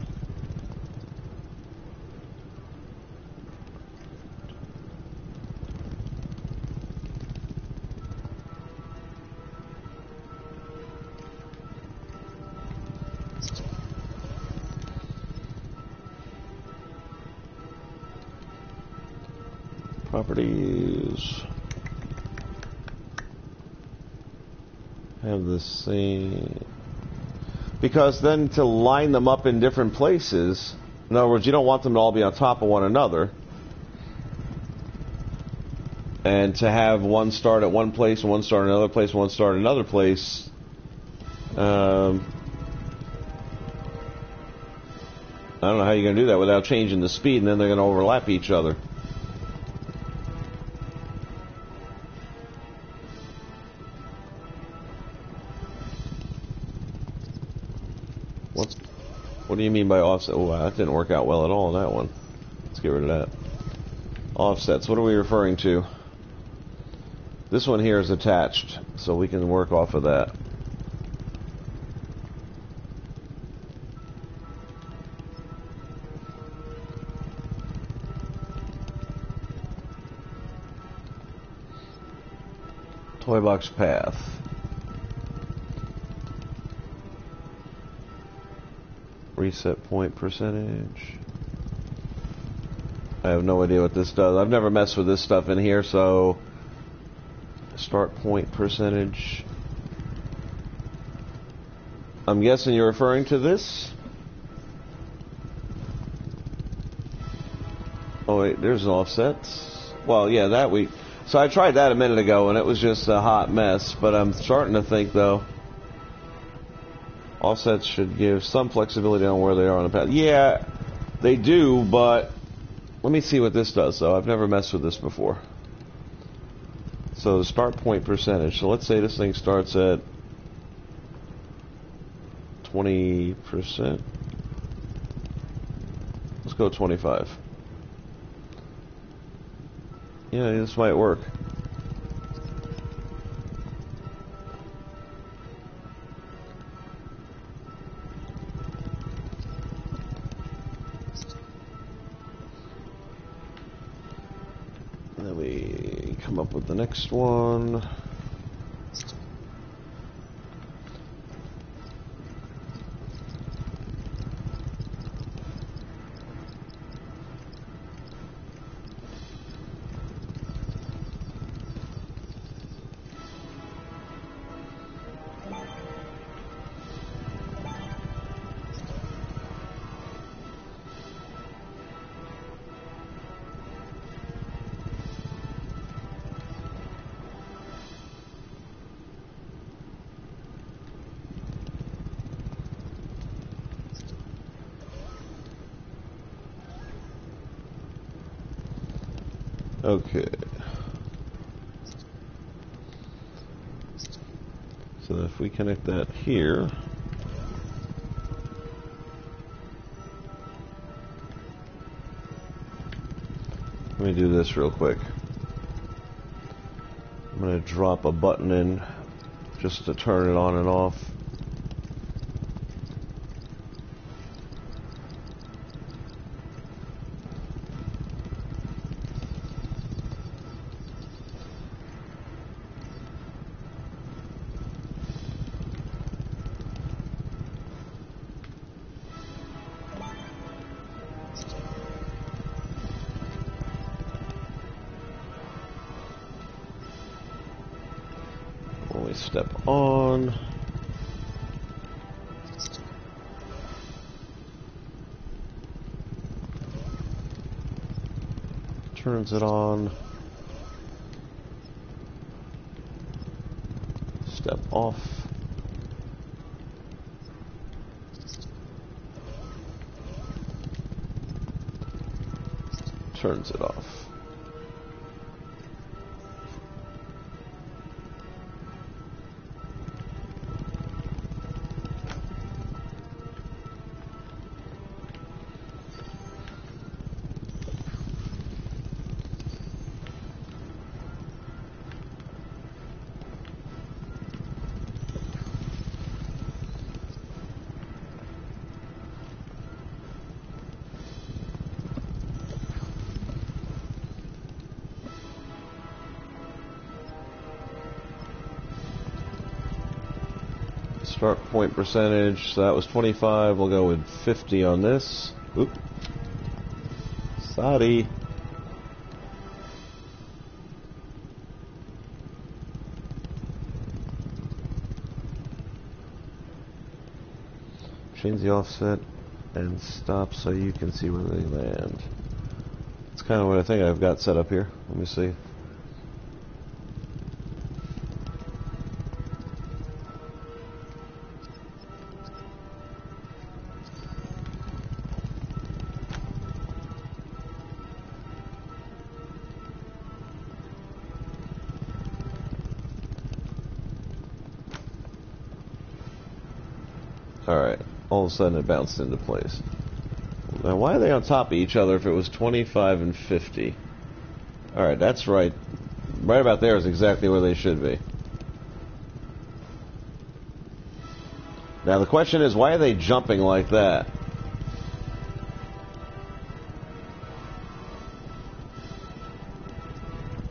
Properties have the same, because then to line them up in different places, in other words, you don't want them to all be on top of one another, and to have one start at one place and one start at another place and one start at another place, I don't know how you're going to do that without changing the speed, and then they're going to overlap each other. What do you mean by offset? Oh, that didn't work out well at all, that one. Let's get rid of that. Offsets, what are we referring to? This one here is attached, so we can work off of that. Toy box path. Reset point percentage. I have no idea what this does. I've never messed with this stuff in here, so start point percentage. I'm guessing you're referring to this? Oh wait, there's an offset. Well, yeah, that we... So I tried that a minute ago, and it was just a hot mess, but I'm starting to think, though, offsets should give some flexibility on where they are on the path. Yeah, they do, but let me see what this does, though. I've never messed with this before. So the start point percentage. So let's say this thing starts at 20%. Let's go 25. Yeah, this might work. Then we come up with the next one. Okay. So if we connect that here, let me do this real quick. I'm going to drop a button in just to turn it on and off. Only step on. Turns it on. Step off. Turns it off. Start point percentage, so that was 25. We'll go with 50 on this. Oop. Sorry. Change the offset and stop so you can see where they land. That's kind of what I think I've got set up here. Let me see. Alright, all of a sudden it bounced into place. Now why are they on top of each other if it was 25 and 50? Alright, that's right. Right about there is exactly where they should be. Now the question is, why are they jumping like that?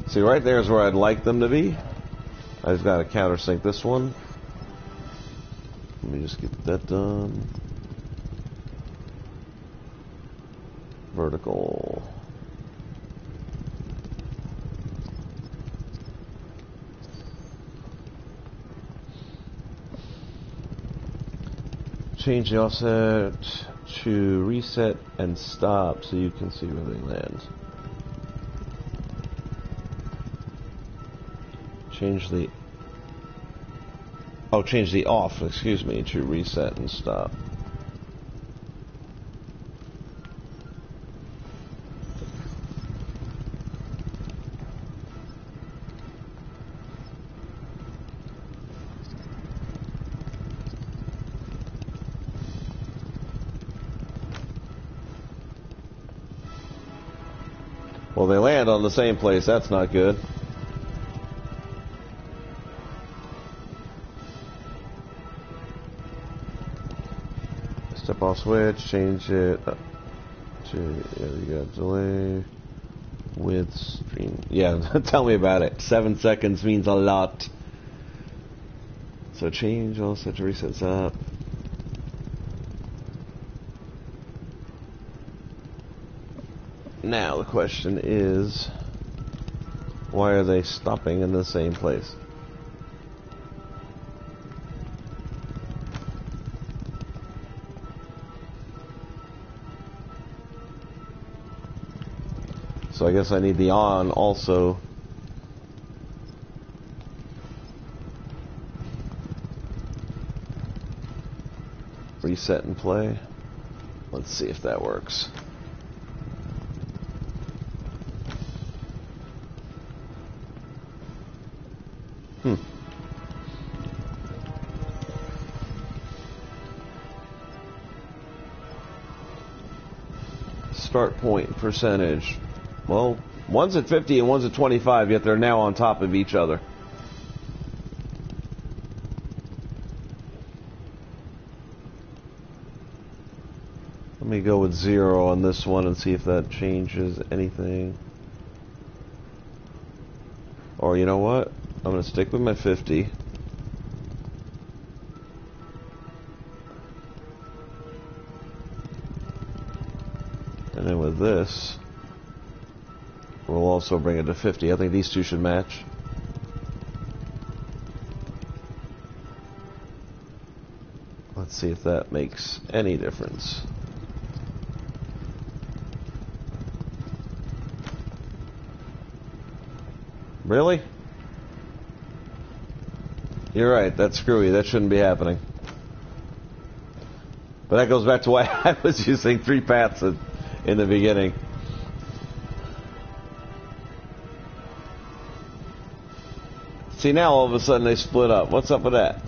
See, right there is where I'd like them to be. I just got to countersink this one. Let me just get that done. Vertical. Change the offset to reset and stop so you can see where they land. Change the off, excuse me, to reset and stop. Well, they land on the same place. That's not good. Step off switch, change it there we go, delay, width, stream. Yeah, tell me about it. 7 seconds means a lot. So change all set to resets up. Now the question is, why are they stopping in the same place? So I guess I need the on also. Reset and play. Let's see if that works. Start point percentage. Well, one's at 50 and one's at 25, yet they're now on top of each other. Let me go with 0 on this one and see if that changes anything. Or you know what? I'm going to stick with my 50. And then with this, we'll also bring it to 50. I think these two should match. Let's see if that makes any difference. Really? You're right, that's screwy. That shouldn't be happening. But that goes back to why I was using 3 paths in the beginning. See, now all of a sudden they split up. What's up with that?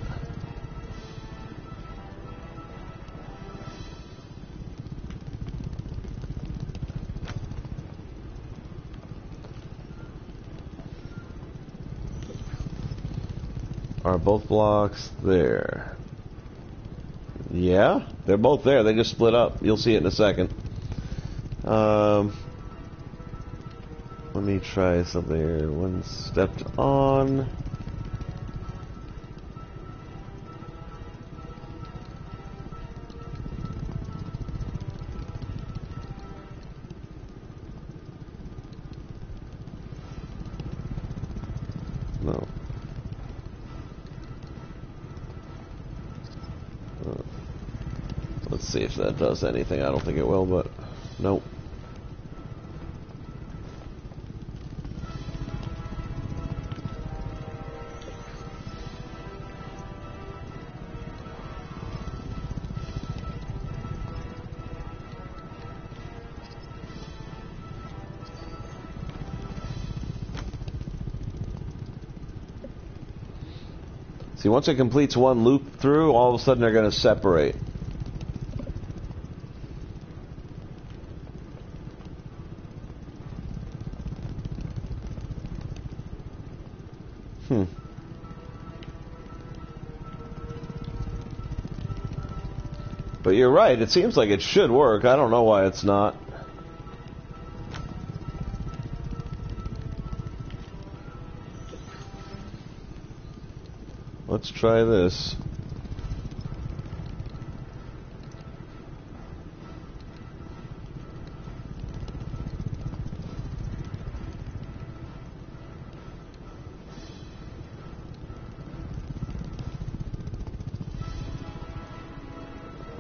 Are both blocks there? Yeah, they're both there. They just split up. You'll see it in a second. Let me try something here. One stepped on. No. Let's see if that does anything. I don't think it will, but nope. See, once it completes one loop through, all of a sudden they're going to separate. But you're right, it seems like it should work. I don't know why it's not. Let's try this.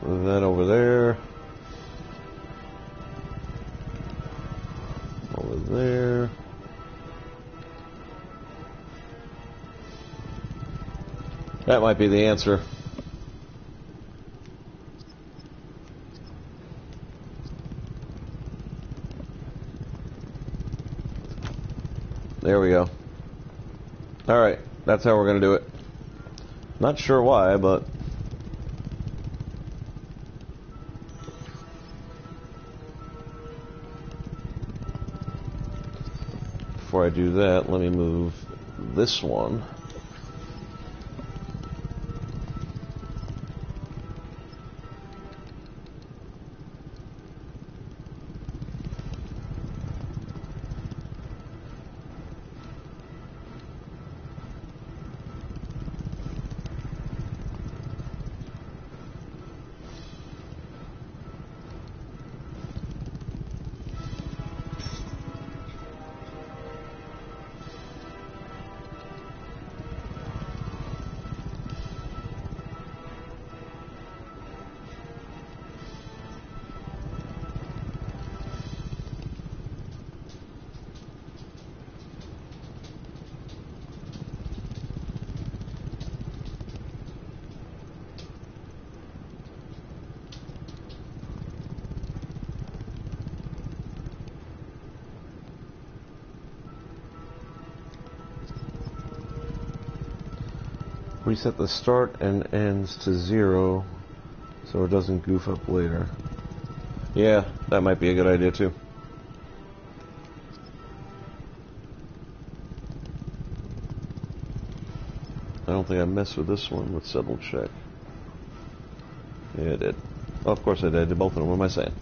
Move that over there. Over there. That might be the answer. There we go. Alright, that's how we're going to do it. Not sure why, but... before I do that, let me move this one. Reset the start and ends to 0 so it doesn't goof up later. Yeah, that might be a good idea too. I don't think I messed with this one. Let's double check. Yeah, I did. Oh, of course I did. I did both of them. What am I saying?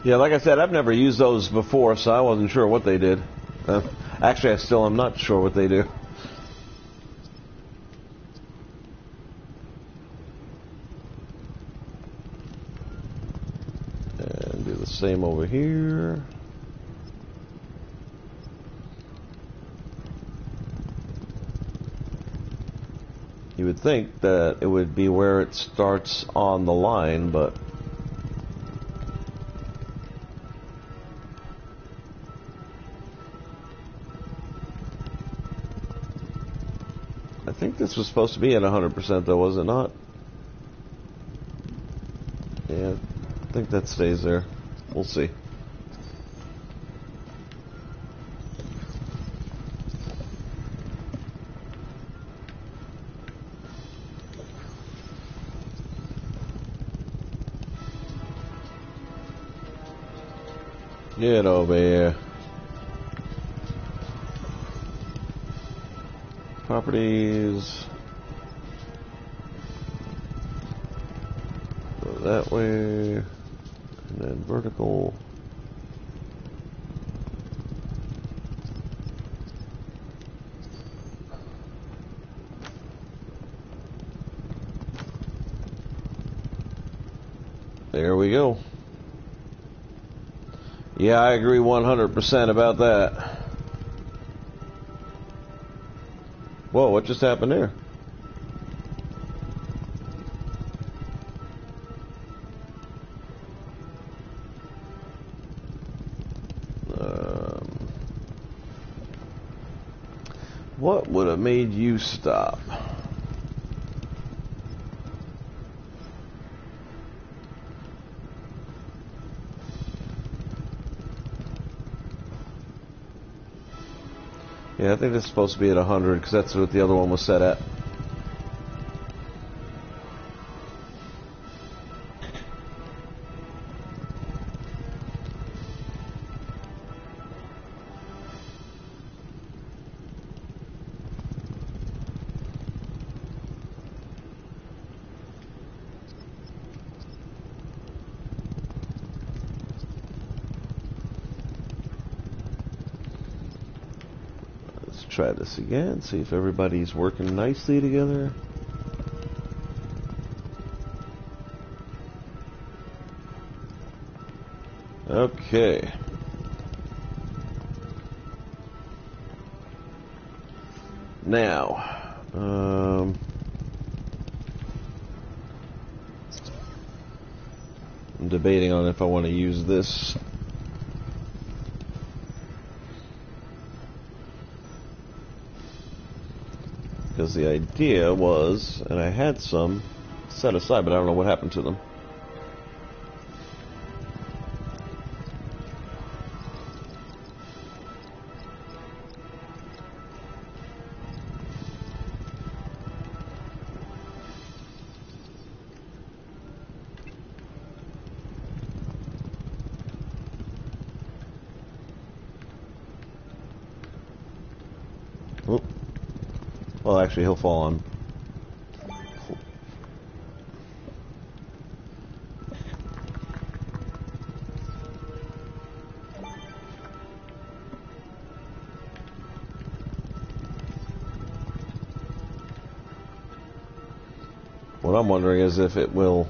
Yeah, like I said, I've never used those before, so I wasn't sure what they did. Actually, I still am not sure what they do. And do the same over here. You would think that it would be where it starts on the line, but I think this was supposed to be at 100% though, was it not? Yeah, I think that stays there. We'll see. Get over here. Properties. Go that way. And then vertical. There we go. Yeah, I agree 100% about that. Whoa, what just happened there? What would have made you stop? Yeah, I think it's supposed to be at 100 because that's what the other one was set at. Try this again, see if everybody's working nicely together. Okay. Now, I'm debating on if I want to use this. Because the idea was, and I had some set aside, but I don't know what happened to them. Well, actually, he'll fall on. What I'm wondering is if it will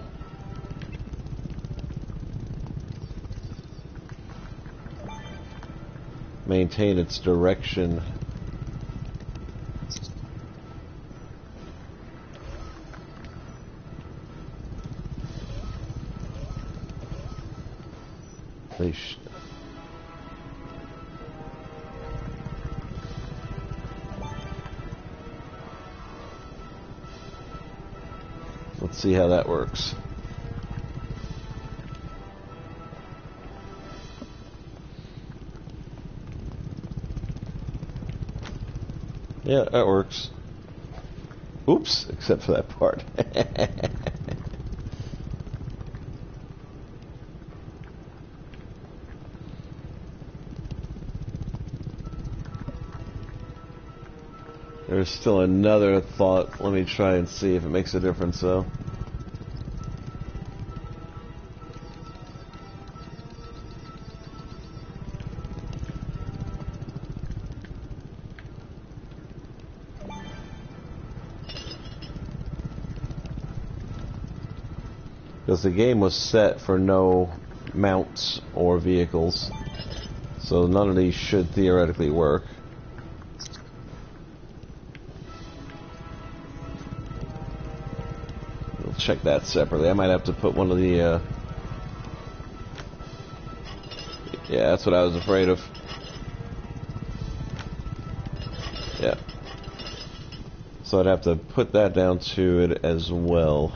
maintain its direction. Let's see how that works. Yeah, that works. Oops, except for that part. There's still another thought. Let me try and see if it makes a difference, though. Because the game was set for no mounts or vehicles, so none of these should theoretically work. We'll check that separately. I might have to put one of the yeah, that's what I was afraid of. Yeah. So I'd have to put that down to it as well.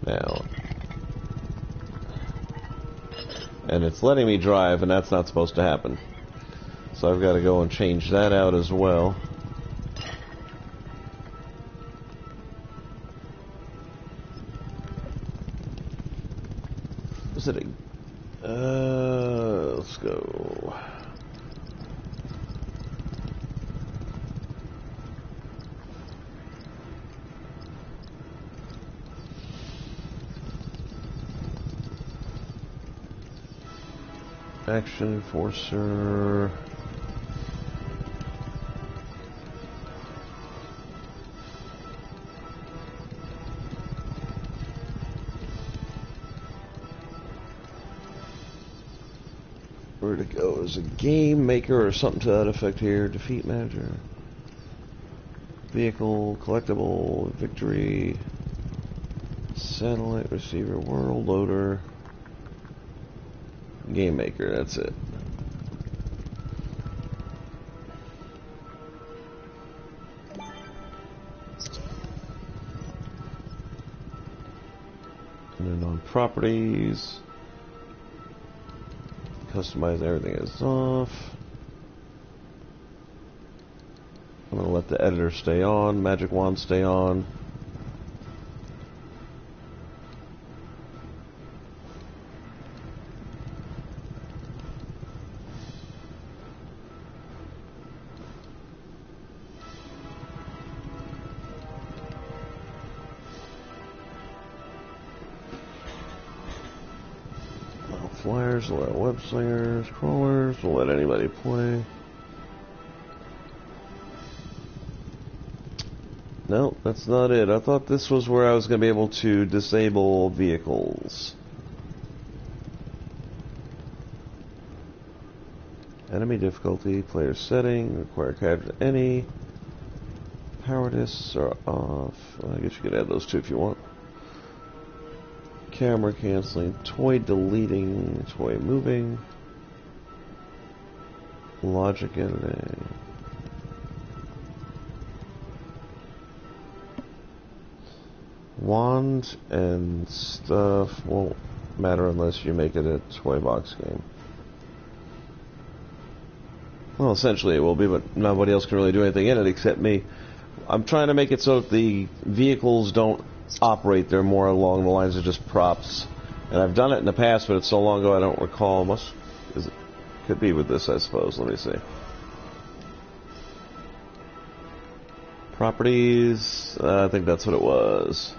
Now, and it's letting me drive, and that's not supposed to happen. So I've got to go and change that out as well. Is it a... let's go. Action Enforcer. Where to go? Is a game maker or something to that effect here? Defeat manager. Vehicle, collectible, victory, satellite receiver, world loader. Game maker, that's it. And then on properties, customize everything is off. I'm going to let the editor stay on, magic wand stay on. Flyers, we'll let web slingers, crawlers, we'll let anybody play. No, that's not it. I thought this was where I was going to be able to disable vehicles. Enemy difficulty, player setting, require capture any. Power discs are off. Well, I guess you could add those two if you want. Camera canceling, toy deleting, toy moving, logic editing. Wand and stuff won't matter unless you make it a toy box game. Well, essentially it will be, but nobody else can really do anything in it except me. I'm trying to make it so that the vehicles don't operate. They're more along the lines of just props. And I've done it in the past, but it's so long ago I don't recall. Could be with this, I suppose. Let me see. Properties. I think that's what it was.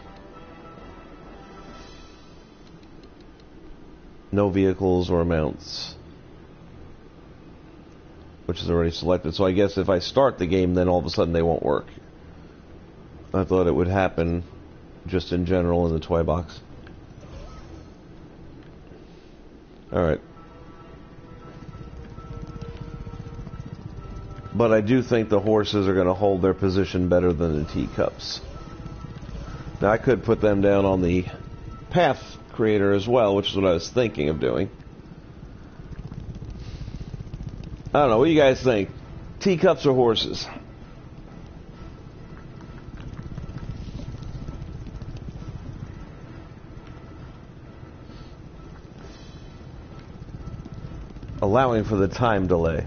No vehicles or mounts. Which is already selected. So I guess if I start the game, then all of a sudden they won't work. I thought it would happen just in general in the toy box. Alright. But I do think the horses are going to hold their position better than the teacups. Now I could put them down on the path creator as well, which is what I was thinking of doing. I don't know, what do you guys think? Teacups or horses? Allowing for the time delay.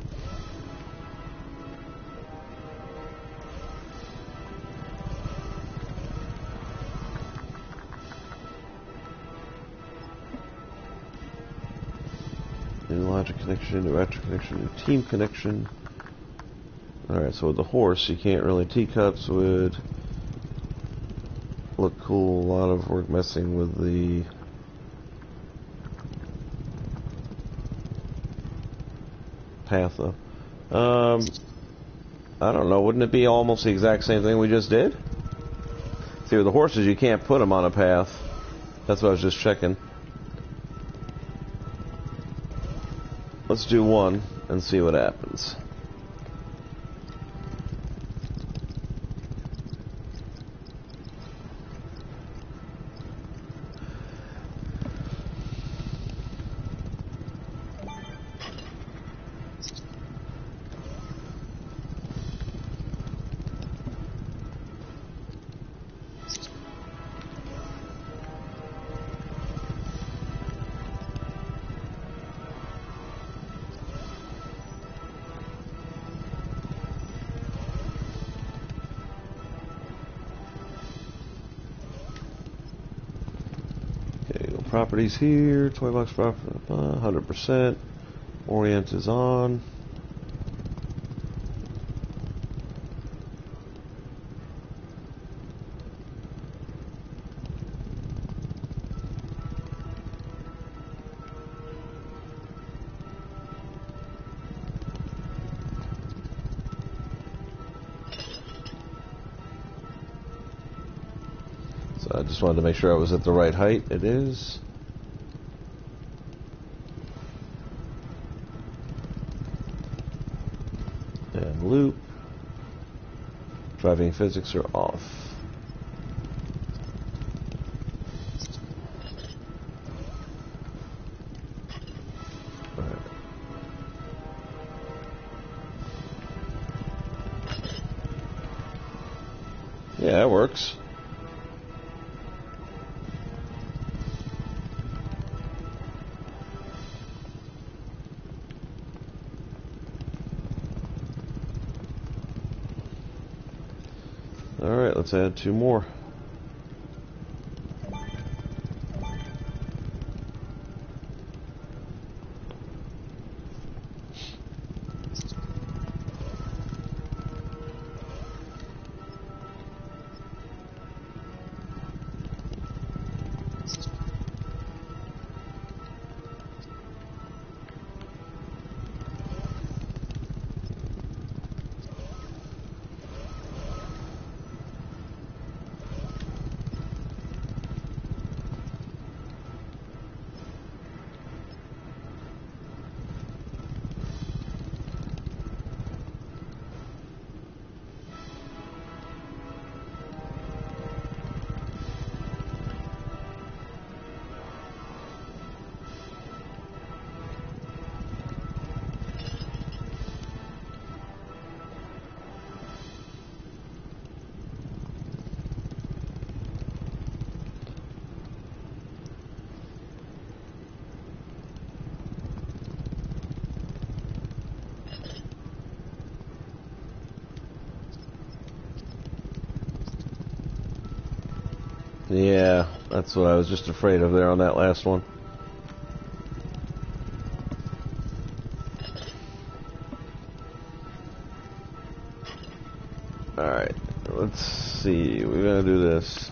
New logic connection, new actor connection, new team connection. Alright, so with the horse, you can't really... Teacups would look cool. A lot of work messing with the... path, though. I don't know. Wouldn't it be almost the exact same thing we just did? See, with the horses, you can't put them on a path. That's what I was just checking. Let's do one and see what happens. Properties here, toy box property, 100%. Orient is on. So I just wanted to make sure I was at the right height. It is. And loop. Driving physics are off. Right. Yeah, that works. Alright, let's add two more. Yeah, that's what I was just afraid of there on that last one. Alright, let's see. We're gonna do this.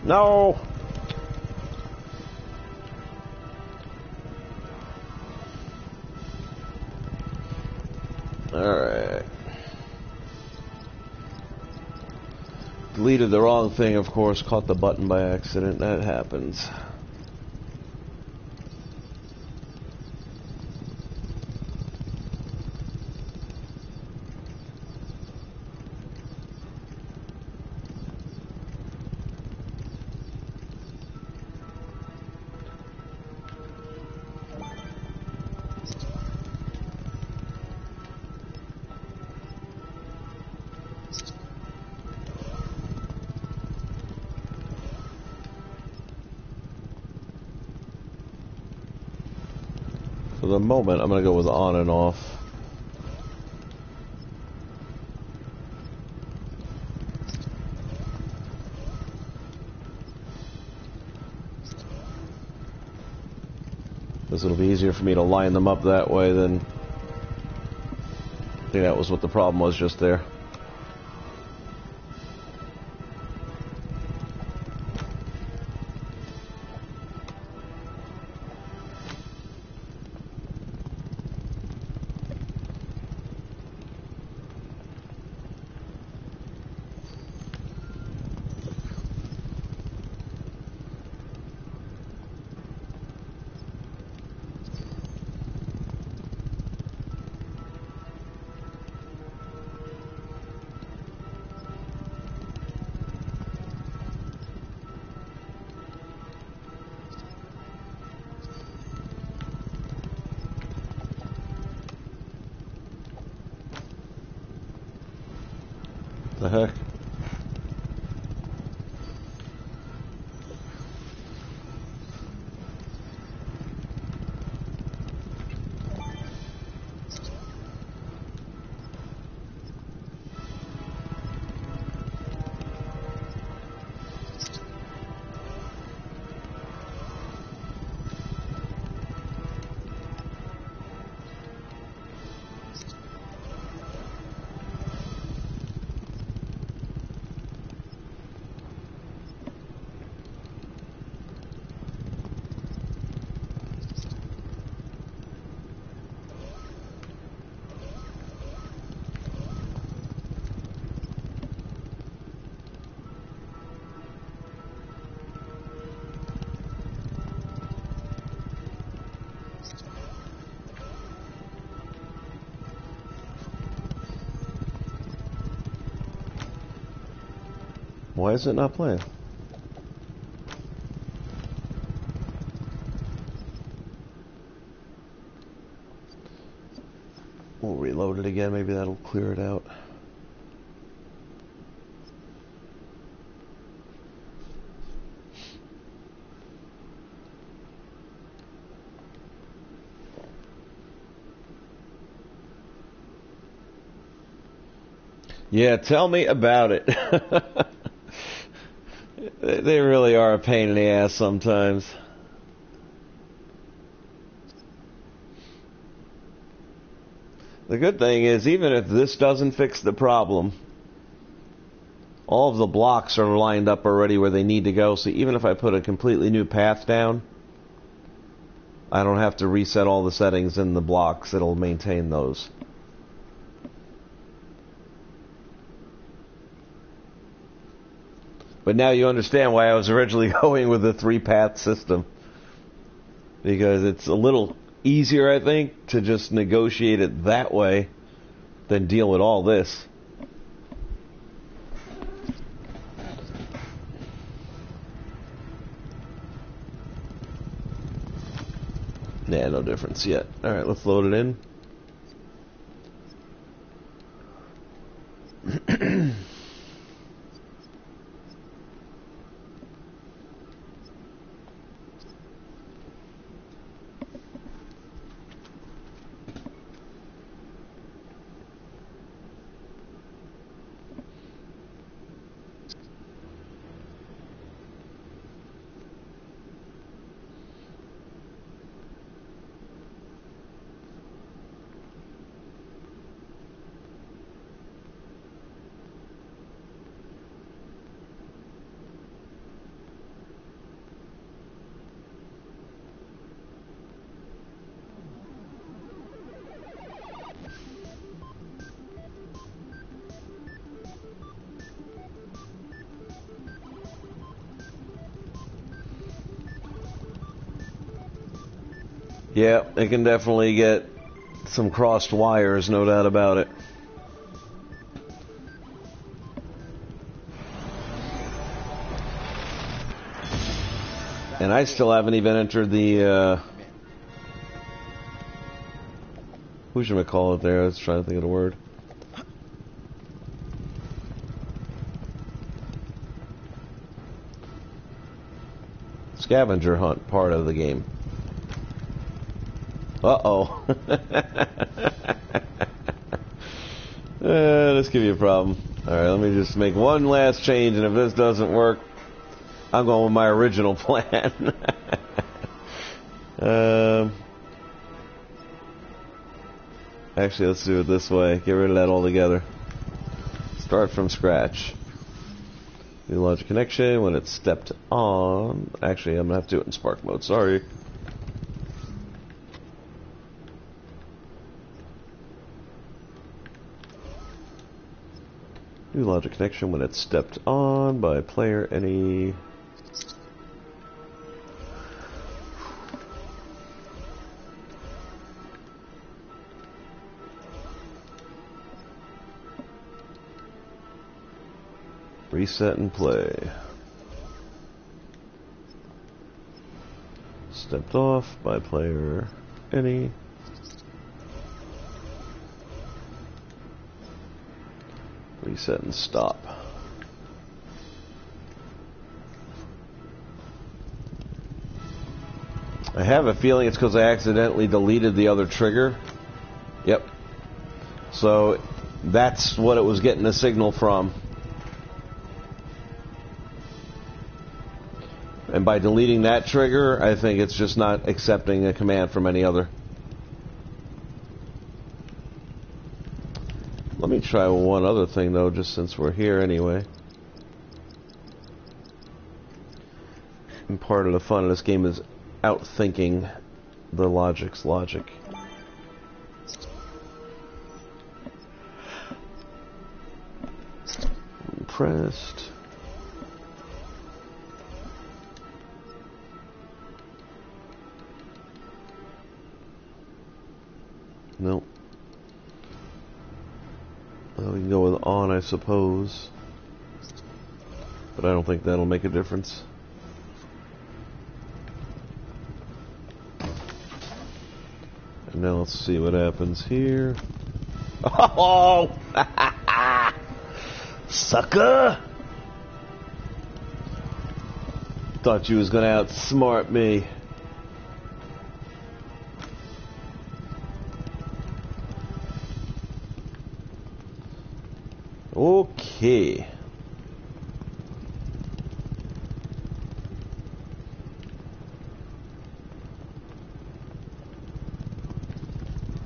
No! Alright. Deleted the wrong thing, of course. Caught the button by accident. That happens. For the moment, I'm going to go with on and off. Because it'll be easier for me to line them up that way than... I think that was what the problem was just there. The heck? Why is it not playing? We'll reload it again, maybe that'll clear it out. Yeah, tell me about it. They really are a pain in the ass sometimes. The good thing is, even if this doesn't fix the problem, all of the blocks are lined up already where they need to go, so even if I put a completely new path down, I don't have to reset all the settings in the blocks. It'll maintain those. But now you understand why I was originally going with the 3-path system. Because it's a little easier, I think, to just negotiate it that way than deal with all this. Yeah, no difference yet. Alright, let's load it in. Yeah, it can definitely get some crossed wires, no doubt about it. And I still haven't even entered the, who's-you-may-call-it there? I was trying to think of the word. Scavenger hunt part of the game. Uh-oh. This could be a problem. Alright, let me just make one last change, and if this doesn't work, I'm going with my original plan. Actually, let's do it this way. Get rid of that altogether. Start from scratch. New logic connection when it's stepped on. Actually, I'm going to have to do it in Spark mode. Sorry. New logic connection when it's stepped on by player any. Reset and play. Stepped off by player any. Reset and stop. I have a feeling it's because I accidentally deleted the other trigger. Yep. So that's what it was getting the signal from. And by deleting that trigger, I think it's just not accepting a command from any other. Let me try one other thing, though, just since we're here anyway. And part of the fun of this game is outthinking the logic's logic. Pressed. Nope. Well, we can go with on, I suppose. But I don't think that'll make a difference. And now let's see what happens here. Oh! Sucker! Thought you was gonna outsmart me. Okay.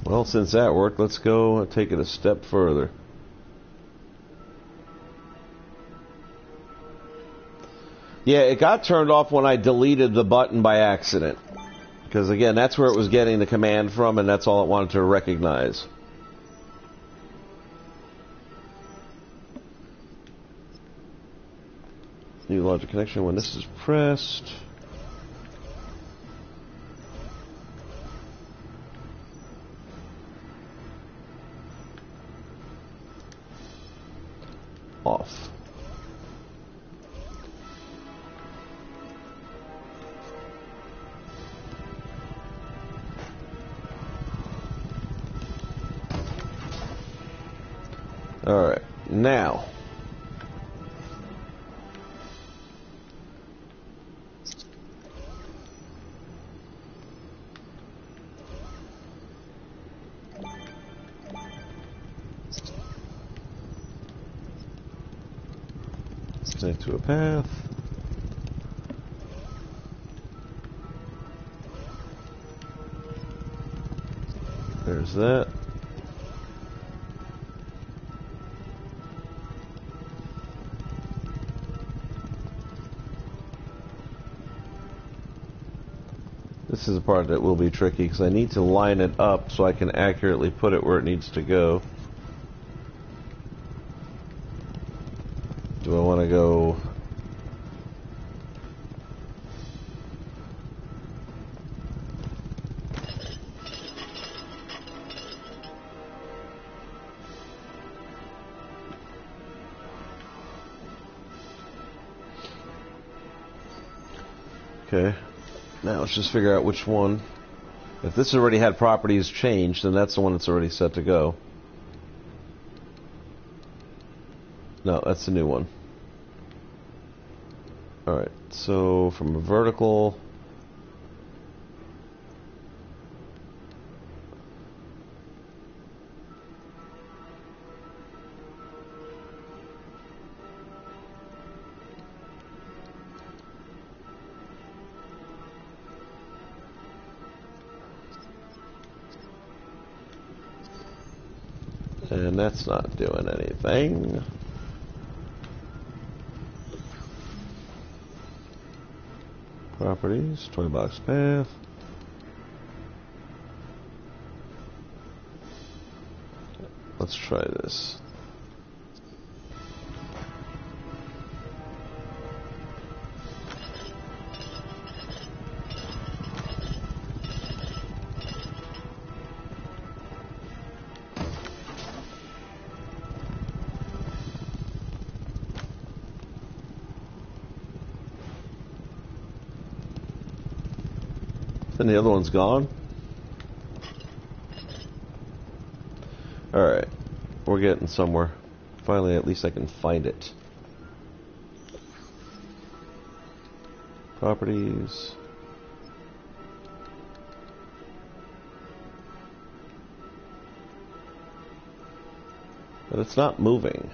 Well, since that worked, let's go and take it a step further. Yeah, it got turned off when I deleted the button by accident. Because again, that's where it was getting the command from, and that's all it wanted to recognize. New logic connection when this is pressed. Off. All right, now. Connect to a path. There's that. This is the part that will be tricky because I need to line it up so I can accurately put it where it needs to go. Do I want to go... Okay. Now let's just figure out which one. If this already had properties changed, then that's the one that's already set to go. No, that's the new one. Alright, so from a vertical... And that's not doing anything. Properties, toy box path. Let's try this. And the other one's gone. Alright. We're getting somewhere. Finally, at least I can find it. Properties. But it's not moving.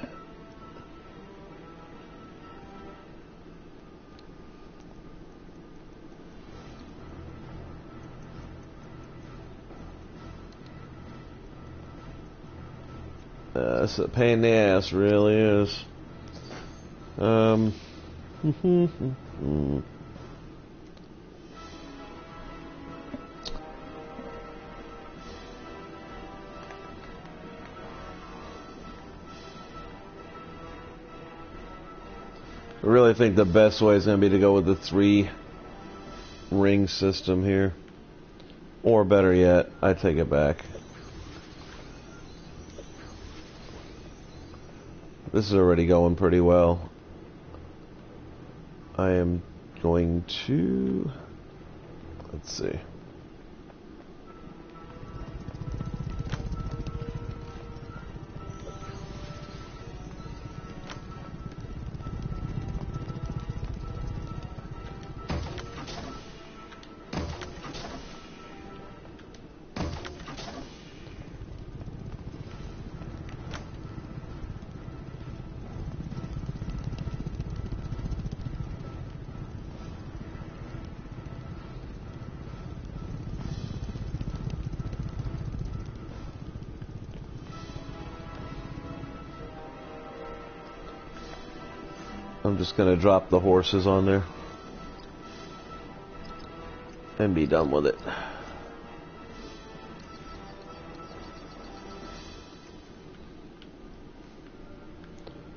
It's a pain in the ass, really is. I really think the best way is going to be to go with the 3-ring system here. Or better yet, I take it back. This is already going pretty well. I am going to... Let's see. I'm just going to drop the horses on there and be done with it.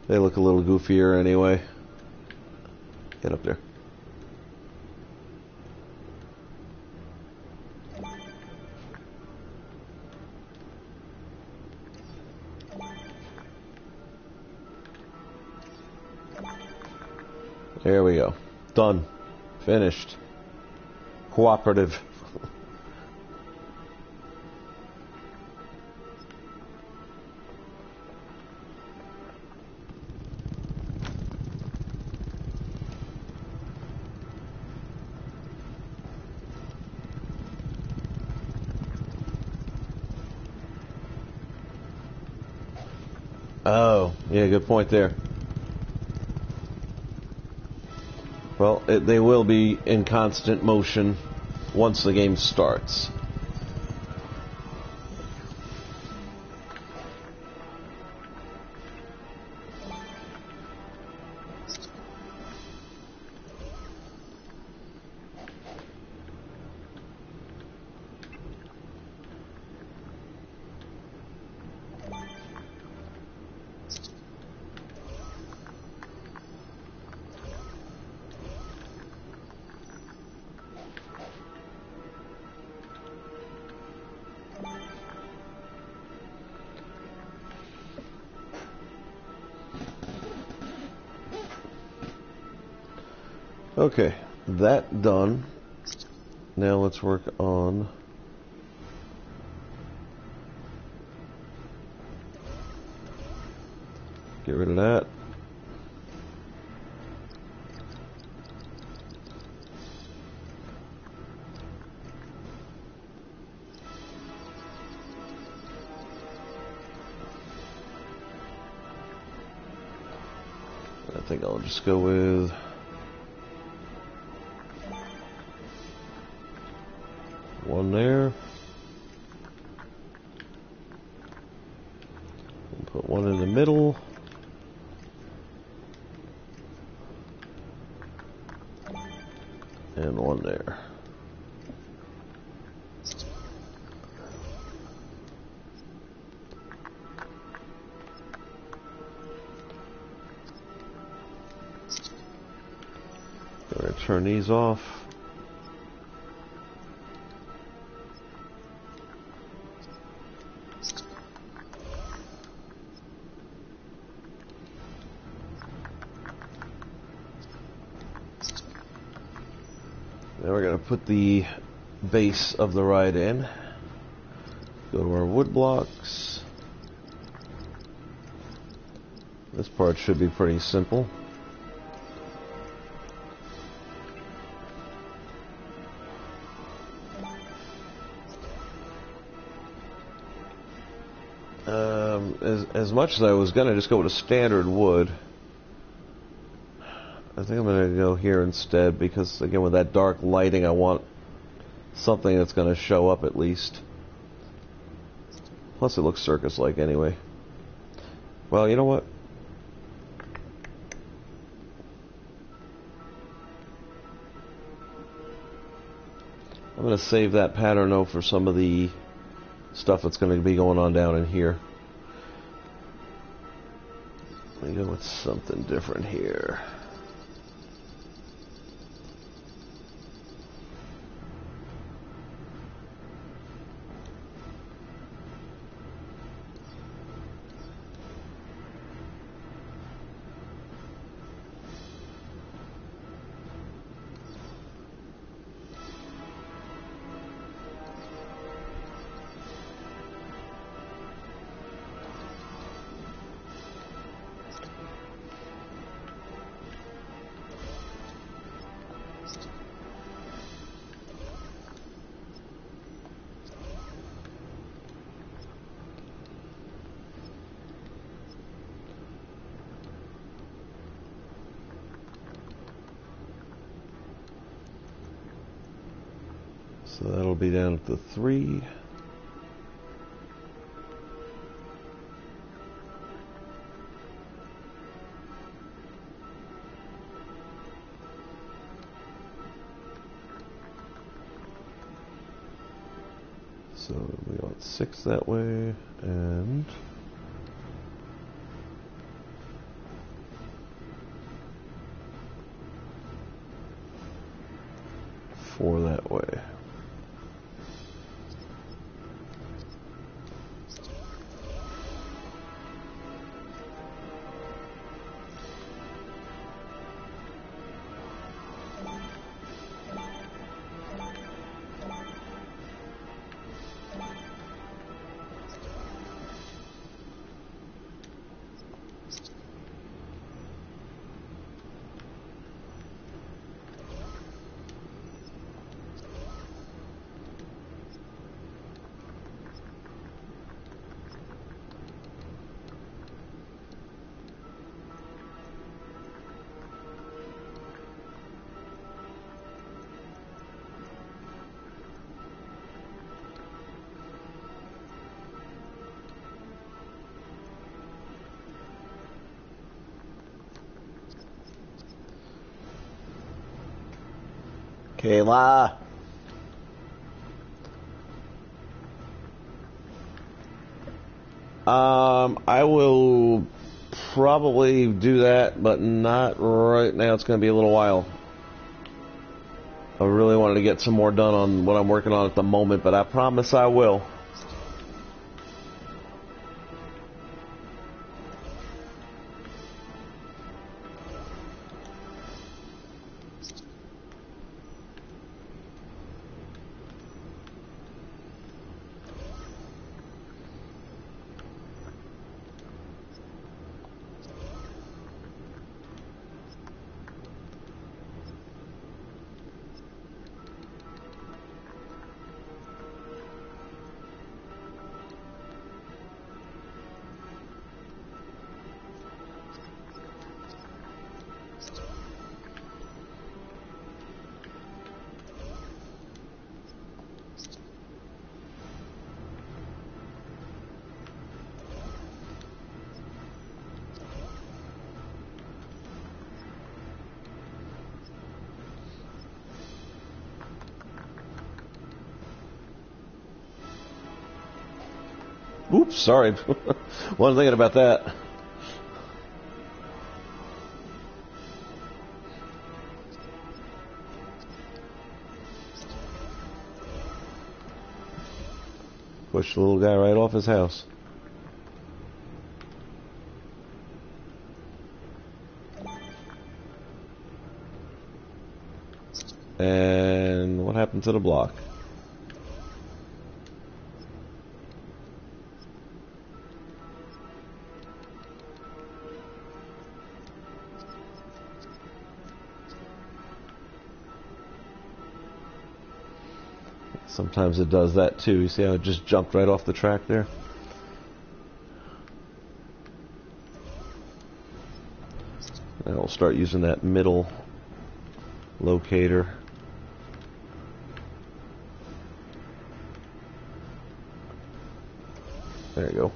They look a little goofier anyway. Get up there. There we go. Done. Finished. Cooperative. Oh, yeah, good point there. Well, they will be in constant motion once the game starts. Okay, that done. Now let's work on get rid of that. I think I'll just go with one there. We'll put one in the middle. And one there. We're going to turn these off. Now we're going to put the base of the ride in. Go to our wood blocks. This part should be pretty simple. As much as I was going to just go with a standard wood, I think I'm going to go here instead because, again, with that dark lighting, I want something that's going to show up at least. Plus, it looks circus-like anyway. Well, you know what? I'm going to save that pattern though for some of the stuff that's going to be going on down in here. Let me go with something different here. So that'll be down at the 3. So we got 6 that way, and four that way. Kayla. I will probably do that, but not right now. It's going to be a little while. I really wanted to get some more done on what I'm working on at the moment, but I promise I will. Oops, sorry. Wasn't thinking about that. Push the little guy right off his house. And what happened to the block? Sometimes it does that too. You see how it just jumped right off the track there? And we'll start using that middle locator. There you go.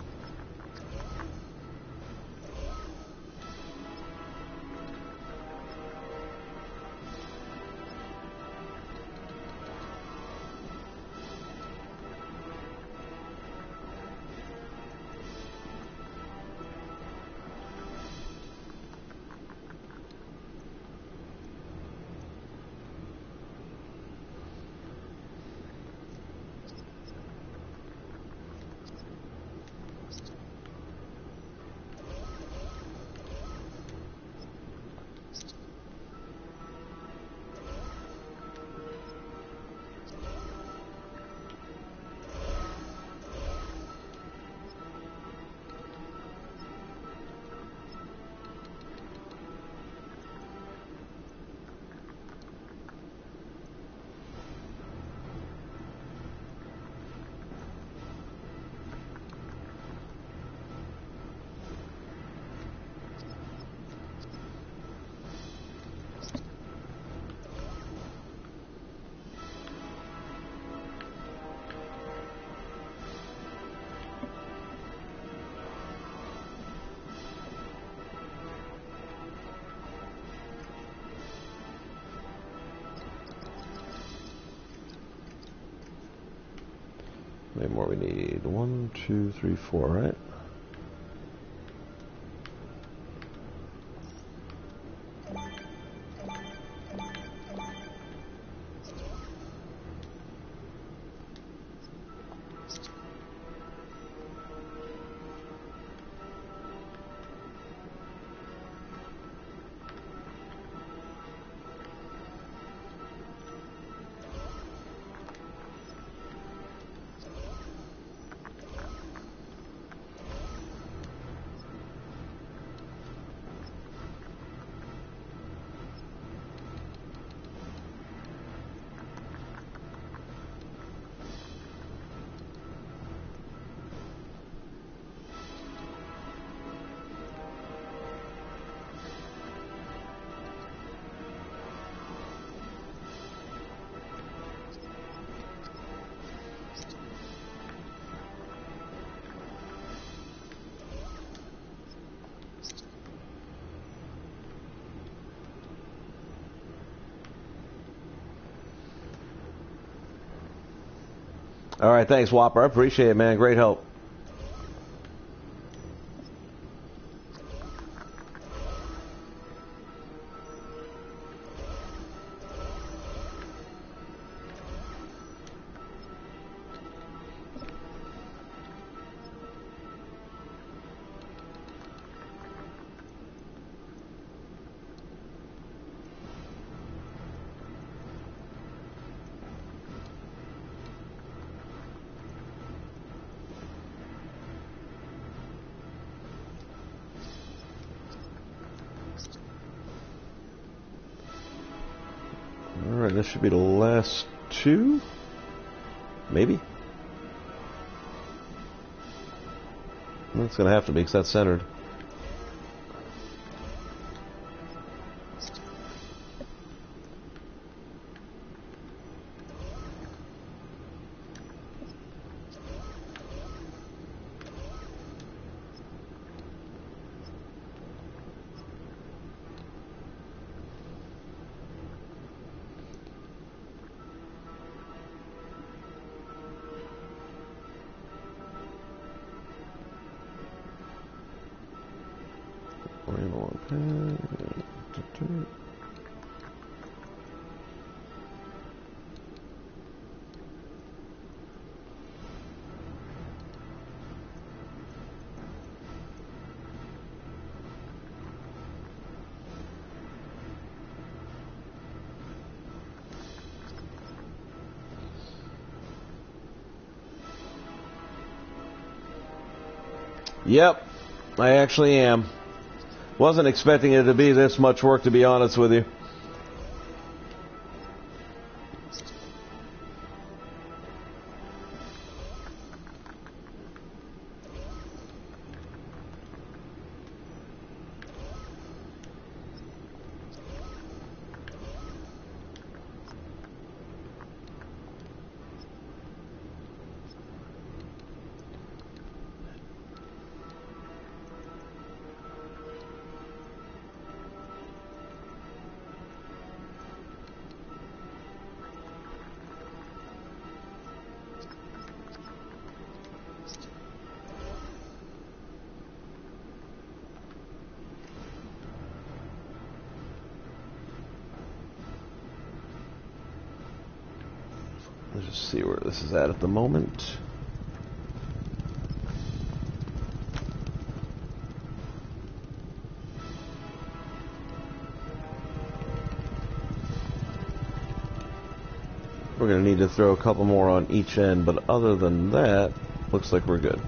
How many more we need? 1, 2, 3, 4, right? All right, thanks, Whopper. I appreciate it, man. Great help. Alright, this should be the last two? Maybe? It's going to have to be because that's centered. Yep, I actually am. Wasn't expecting it to be this much work, to be honest with you. Let's just see where this is at the moment. We're going to need to throw a couple more on each end, but other than that, looks like we're good.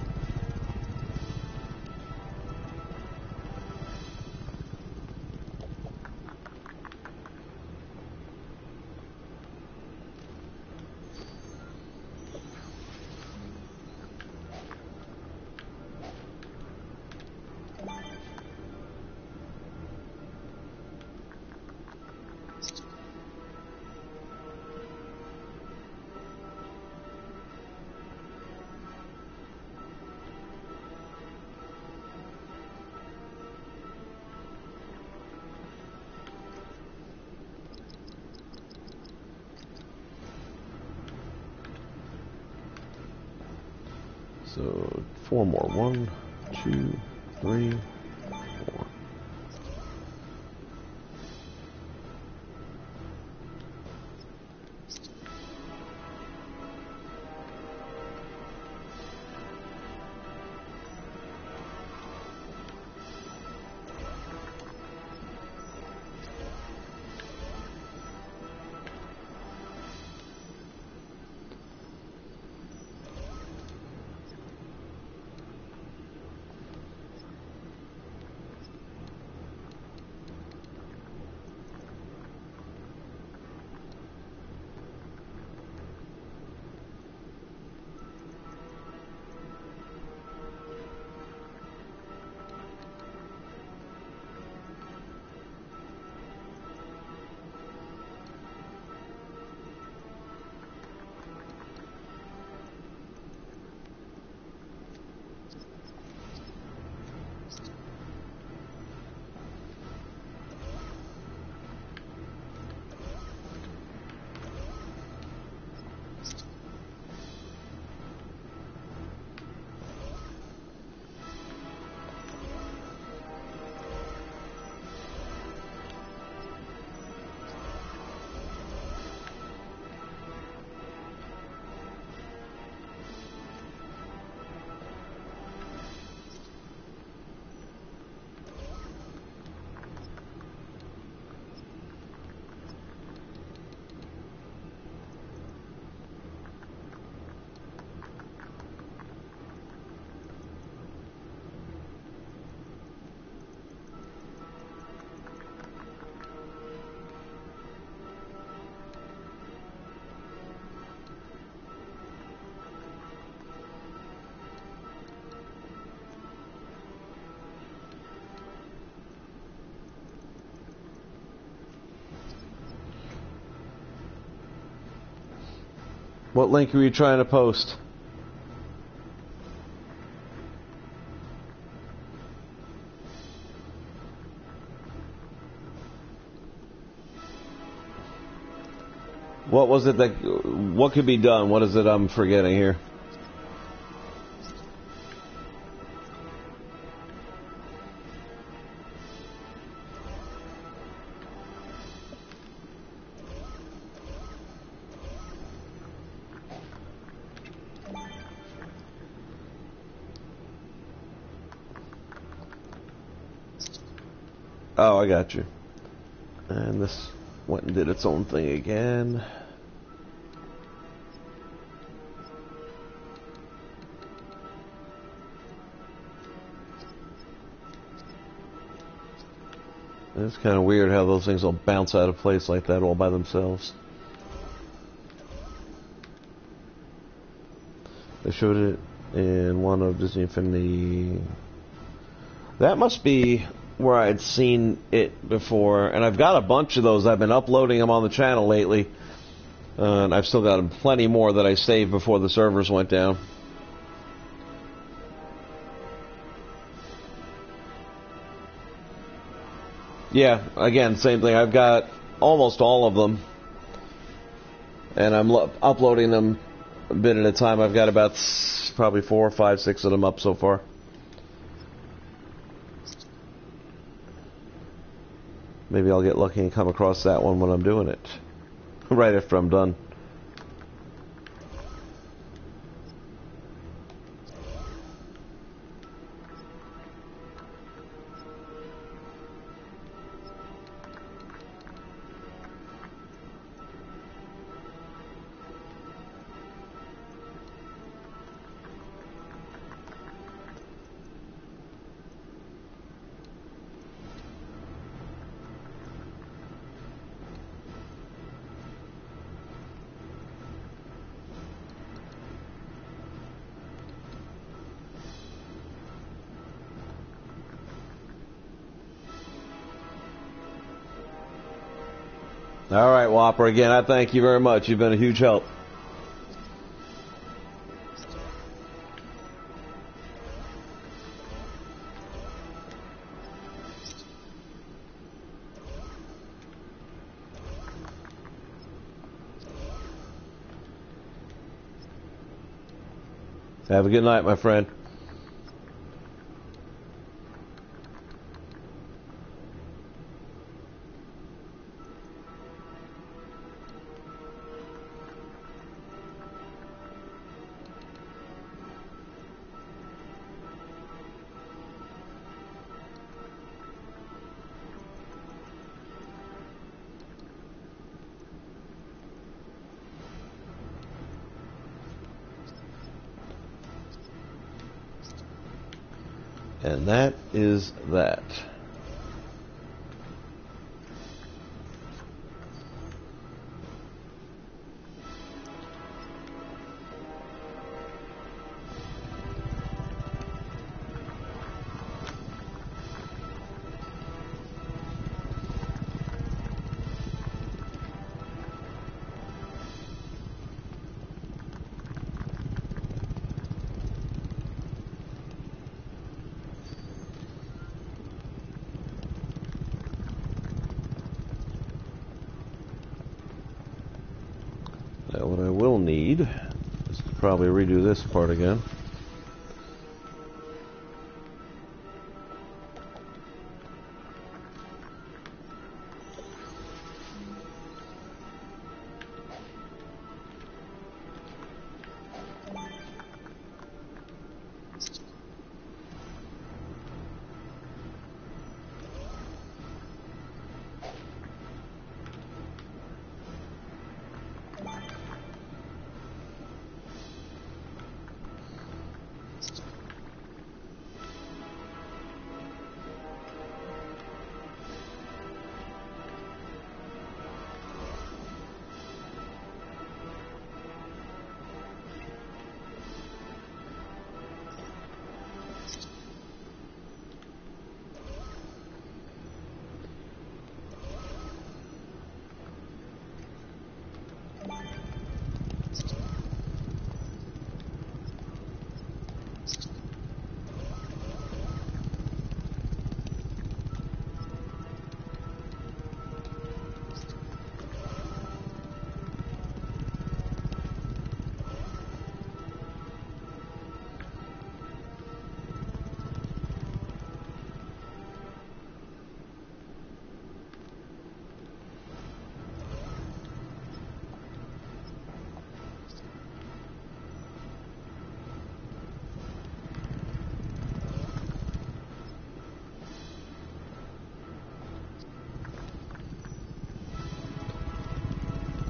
So 4 more. 1, 2, 3, 4. What link are you trying to post? What was it that, what could be done? What is it I'm forgetting here? Oh, I got you. And this went and did its own thing again. It's kind of weird how those things will bounce out of place like that all by themselves. They showed it in one of Disney Infinity. That must be where I'd seen it before, and I've got a bunch of those. I've been uploading them on the channel lately, and I've still got plenty more that I saved before the servers went down. Yeah, again, same thing. I've got almost all of them, and I'm uploading them a bit at a time. I've got about probably 4, 5, 6 of them up so far. Maybe I'll get lucky and come across that one when I'm doing it, right after I'm done. All right, Whopper, again, I thank you very much. You've been a huge help. Have a good night, my friend. And that is that. Now what I will need is to probably redo this part again.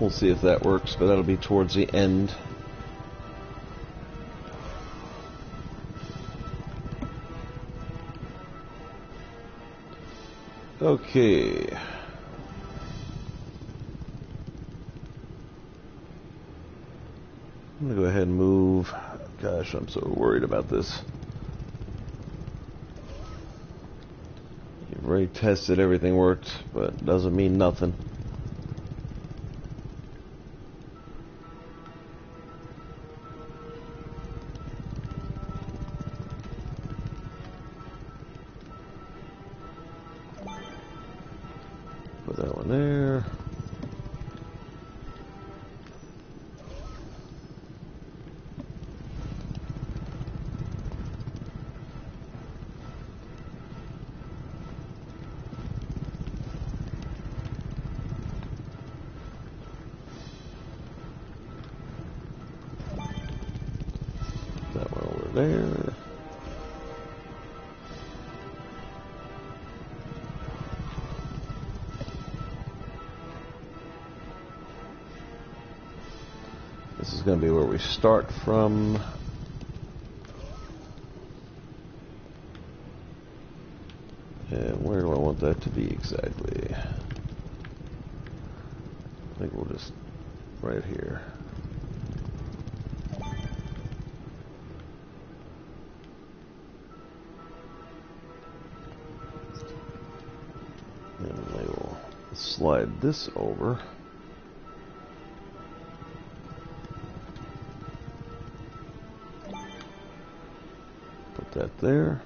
We'll see if that works, but that'll be towards the end. Okay. I'm going to go ahead and move. Gosh, I'm so worried about this. You've already tested everything worked, but it doesn't mean nothing. Put that one there. That one over there. This is going to be where we start from. And where do I want that to be exactly? I think we'll just right here. And they will slide this over. Put that there.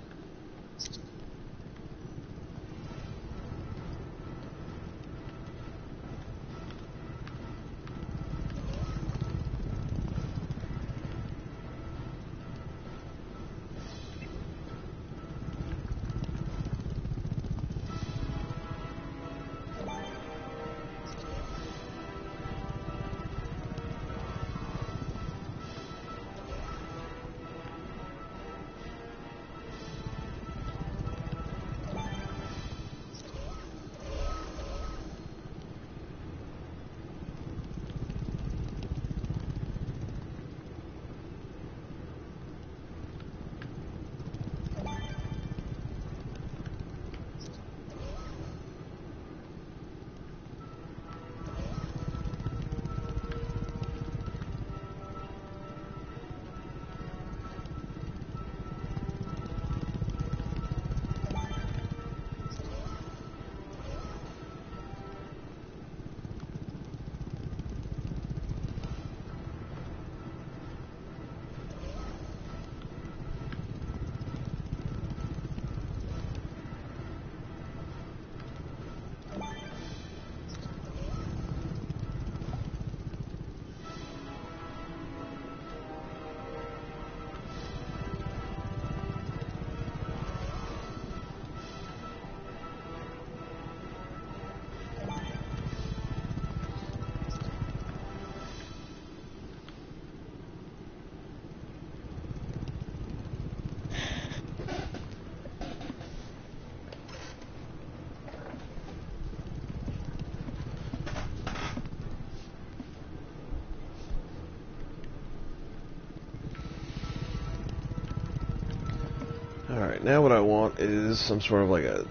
Alright, now what I want is some sort of like a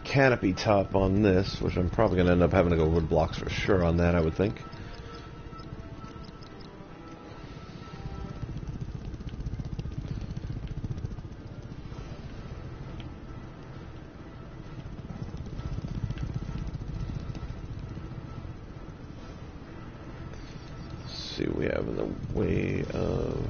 canopy top on this, which I'm probably going to end up having to go wood blocks for sure on that, I would think. Let's see what we have in the way of...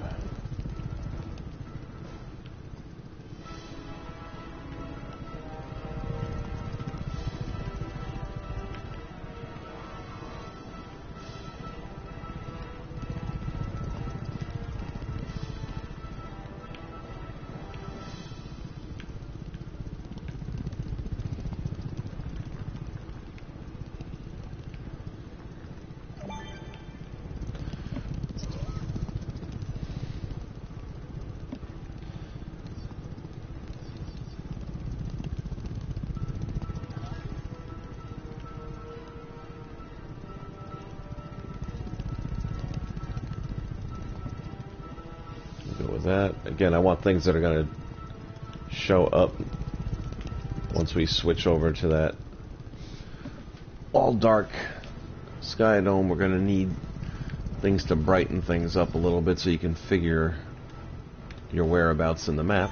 that. Again, I want things that are going to show up once we switch over to that all dark sky dome. We're going to need things to brighten things up a little bit so you can figure your whereabouts in the map.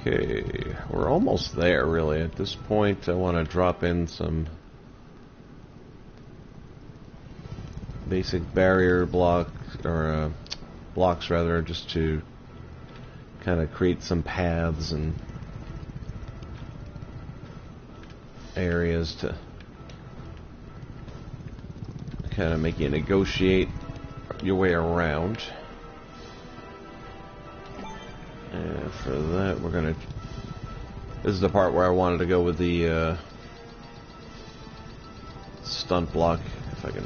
Okay, we're almost there, really. At this point, I want to drop in some basic barrier blocks, or blocks rather, just to kind of create some paths and areas to kind of make you negotiate your way around. And for that, we're gonna. This is the part where I wanted to go with the stunt block, if I can.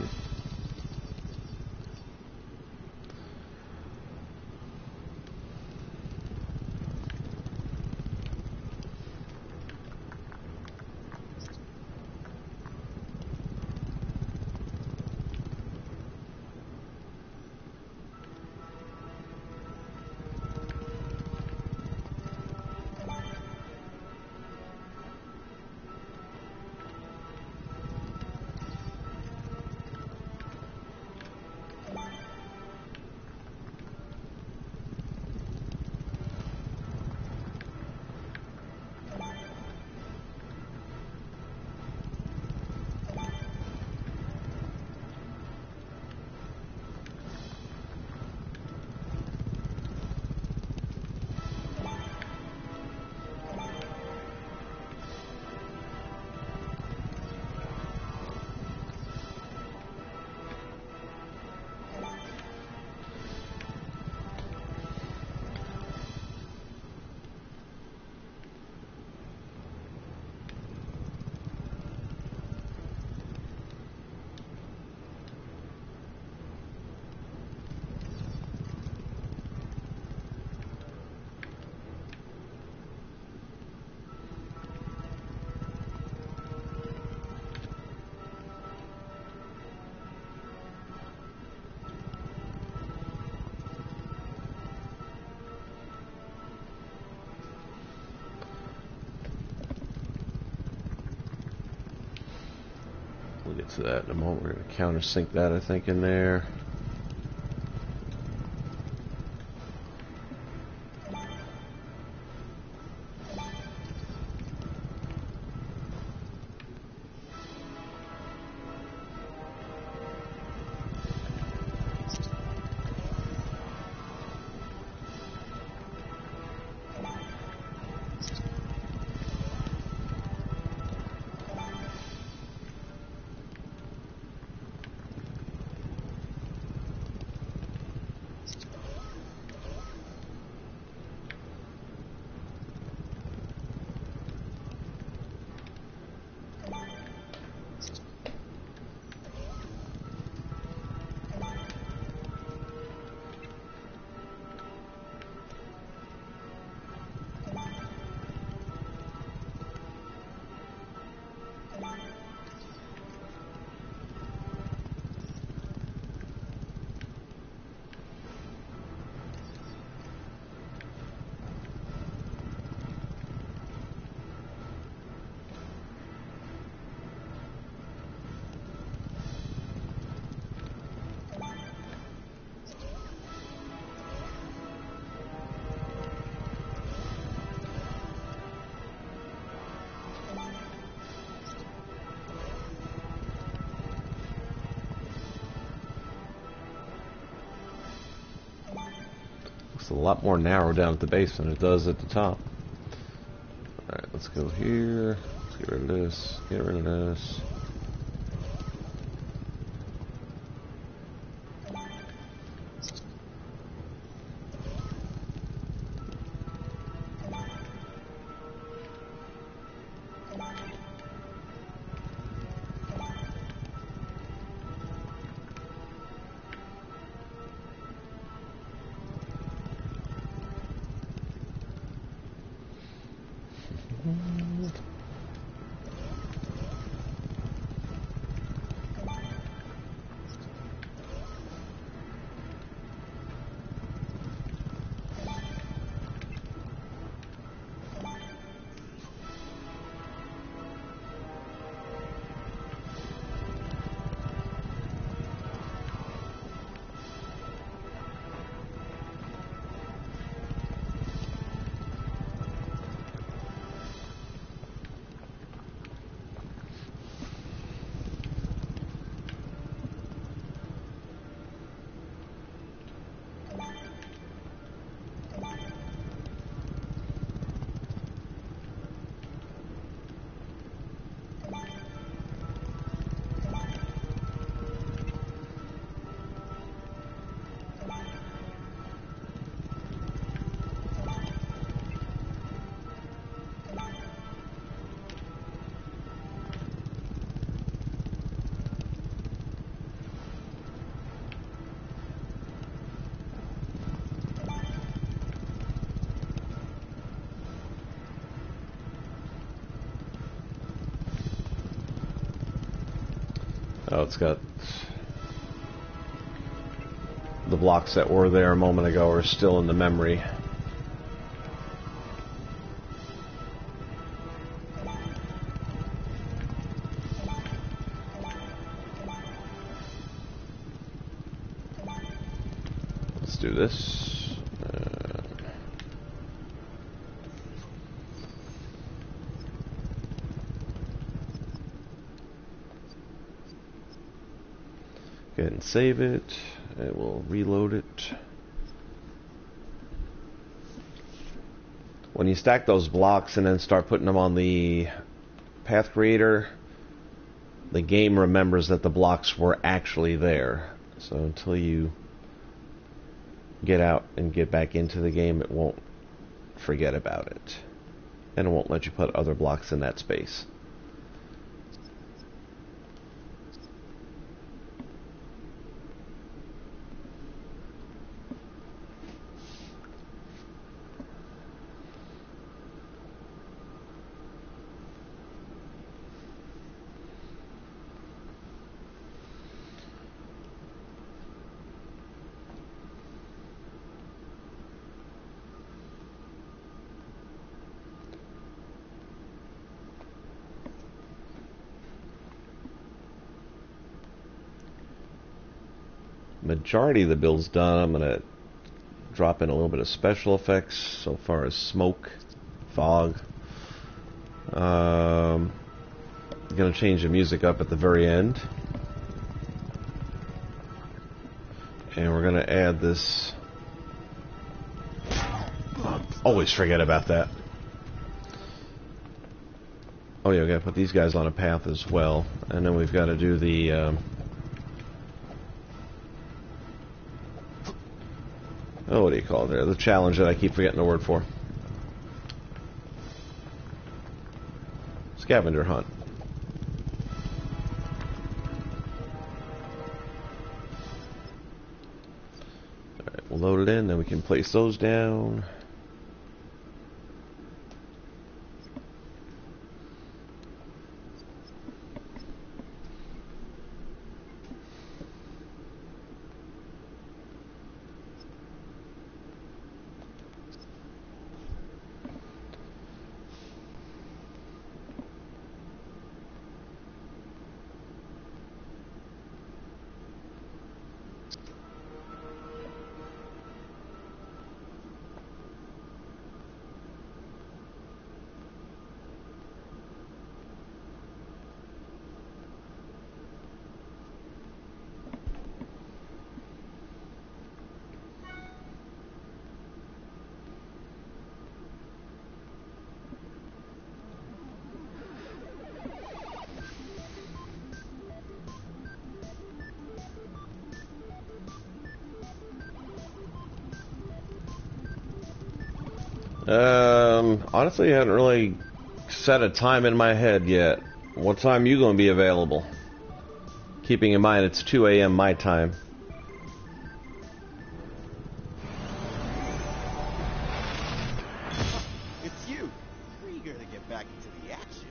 We'll get to that in a moment. We're going to countersink that, I think, in there. Looks a lot more narrow down at the base than it does at the top. Alright, let's go here. Let's get rid of this. Get rid of this. Oh, it's got the blocks that were there a moment ago are still in the memory. Let's do this. Go ahead and save it. It will reload it. When you stack those blocks and then start putting them on the path creator, the game remembers that the blocks were actually there. So until you get out and get back into the game, it won't forget about it. And it won't let you put other blocks in that space. Majority of the build's done. I'm gonna drop in a little bit of special effects so far as smoke, fog. Gonna change the music up at the very end, and we're gonna add this. Always forget about that. Oh yeah, we gotta put these guys on a path as well, and then we've got to do the. Oh, what do you call it there? The challenge that I keep forgetting the word for. Scavenger hunt. Alright, we'll load it in, then we can place those down. Honestly, I haven't really set a time in my head yet. What time you going to be available? Keeping in mind it's 2 a.m. my time. It's you. Eager to get back into the action.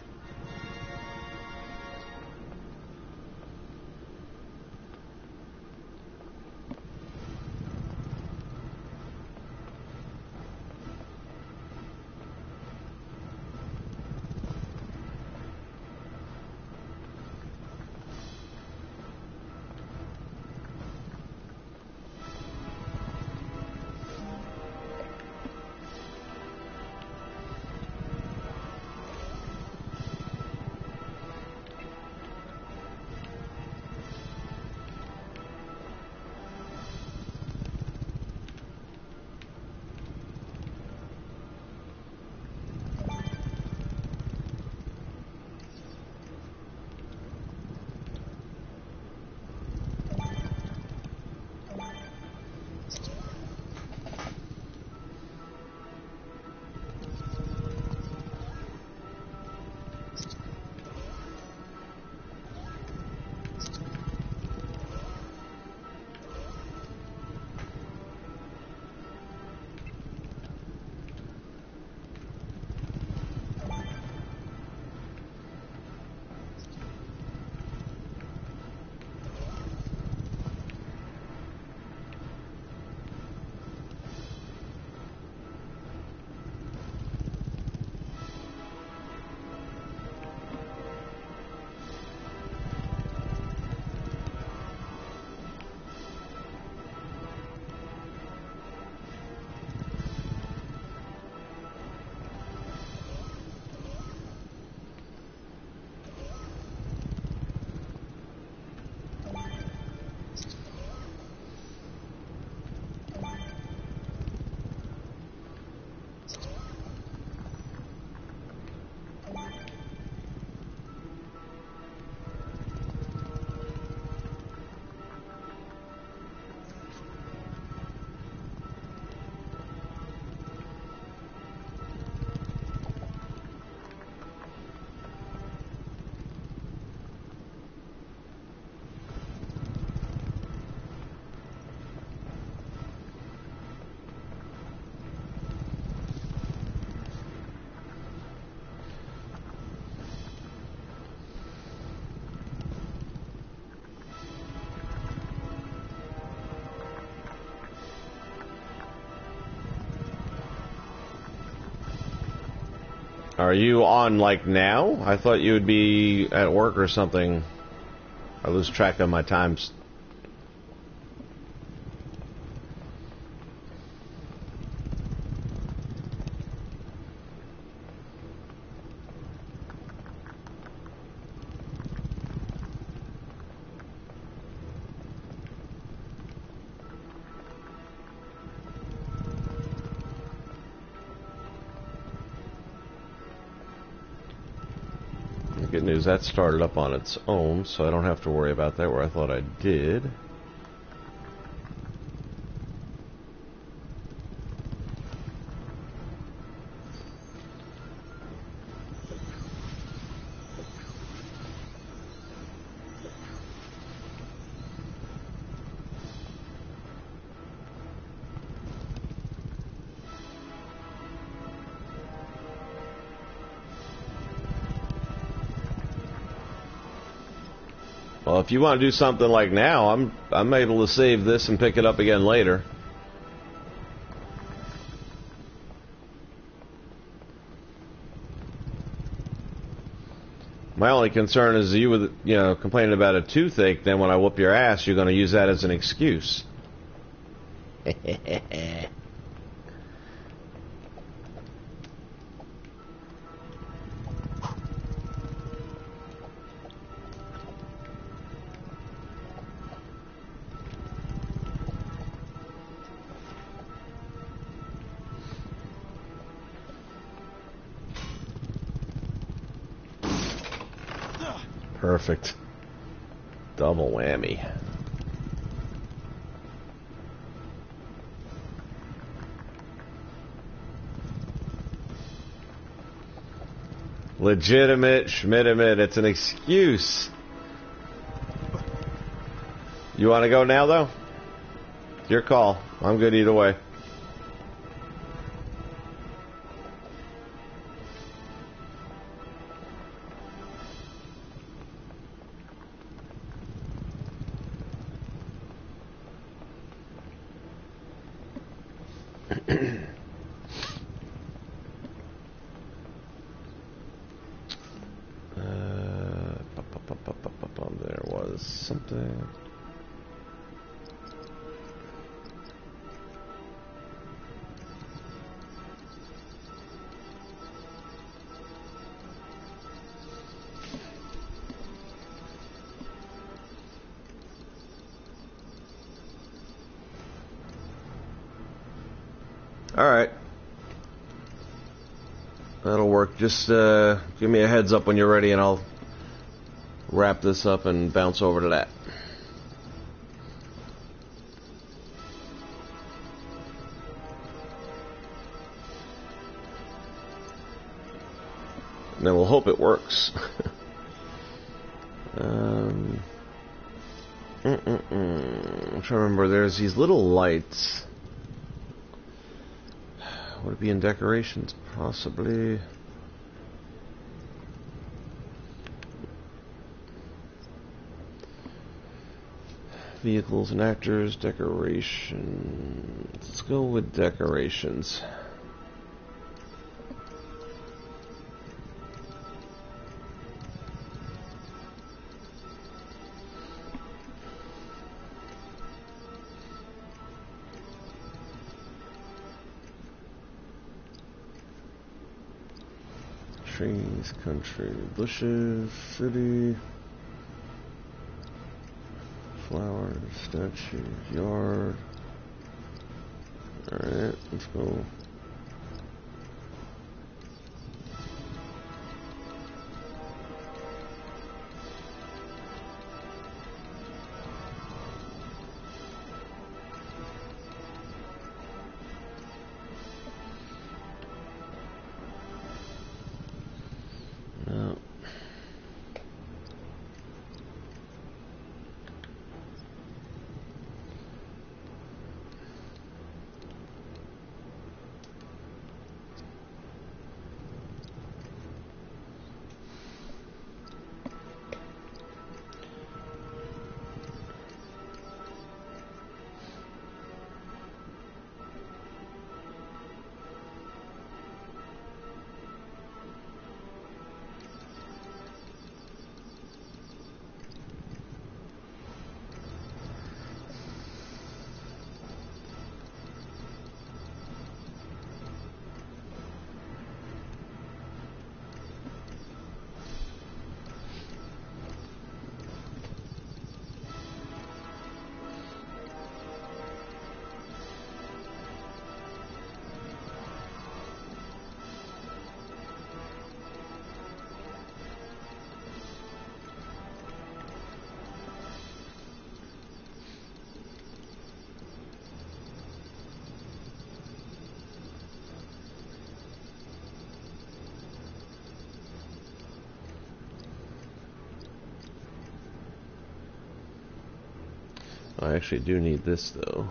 Are you on, like, now? I thought you would be at work or something. I lose track of my times. Good news, that started up on its own, so I don't have to worry about that where I thought I did. Well, if you want to do something like now, I'm able to save this and pick it up again later. My only concern is you with, complaining about a toothache, then when I whoop your ass, you're going to use that as an excuse. Perfect. Double whammy. Legitimate schmitimate. It's an excuse. You want to go now, though? Your call. I'm good either way. There was something. Alright. That'll work. Just give me a heads up when you're ready and I'll wrap this up and bounce over to that. And then we'll hope it works. I'm trying to remember, there's these little lights. Would it be in decorations? Possibly. Vehicles and actors, decorations. Let's go with decorations. Trees, country, bushes, city, flowers, statues, yard. Alright, let's go. No. I actually do need this though.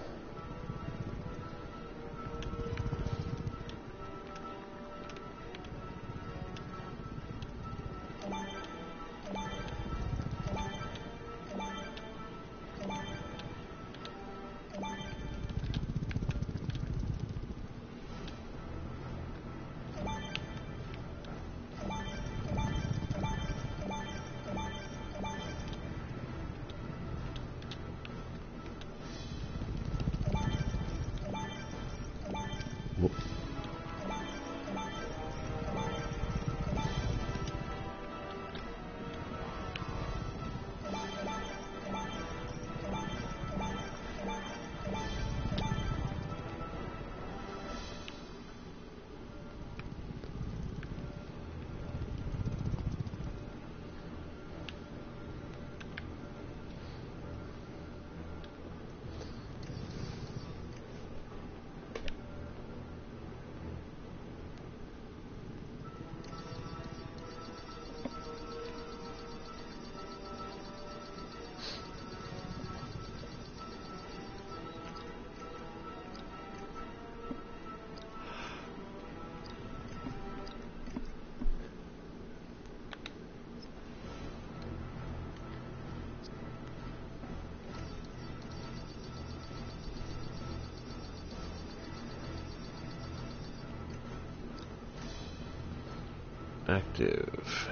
active.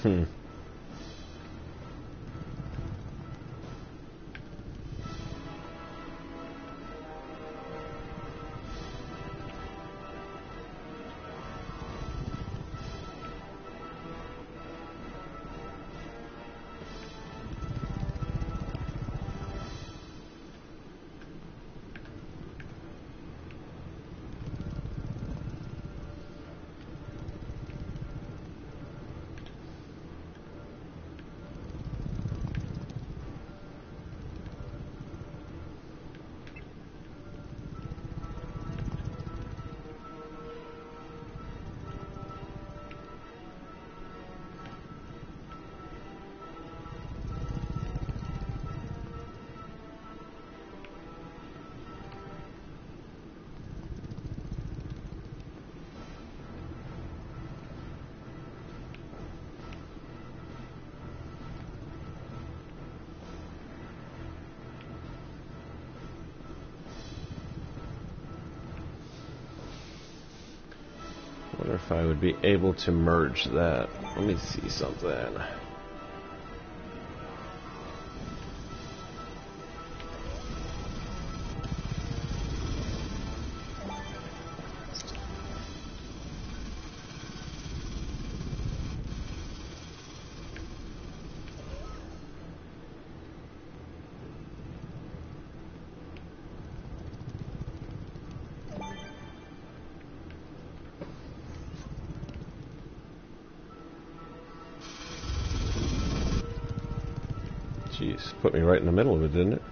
Hmm. Wonder if I would be able to merge that. Let me see something. Jeez, put me right in the middle of it, didn't it?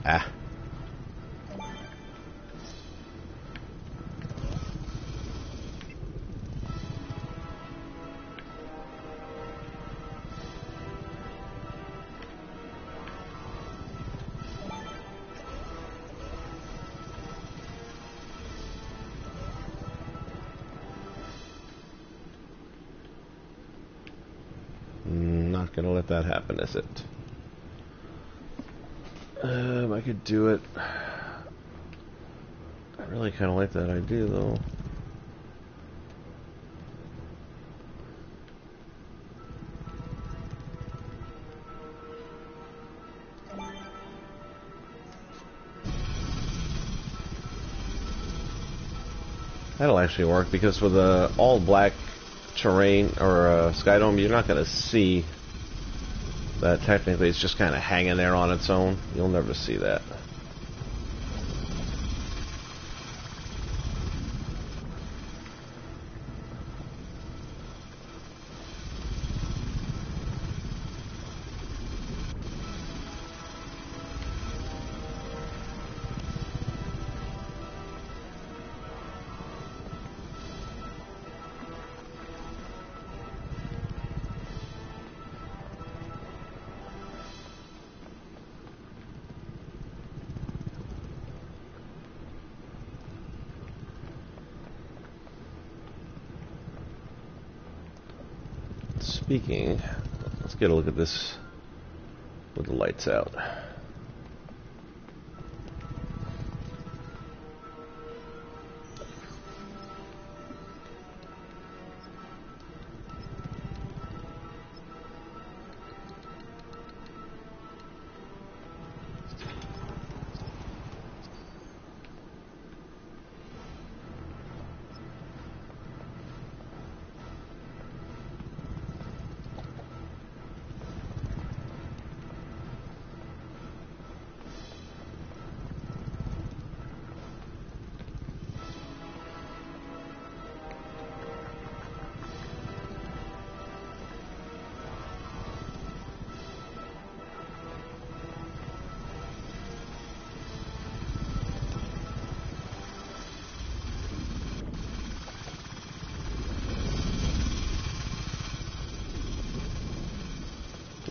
Ah. Not gonna let that happen, is it? I could do it. I really kind of like that idea, though. That'll actually work because with a all black terrain or sky dome, you're not going to see that. Technically, it's just kind of hanging there on its own. You'll never see that. Speaking, let's get a look at this with the lights out.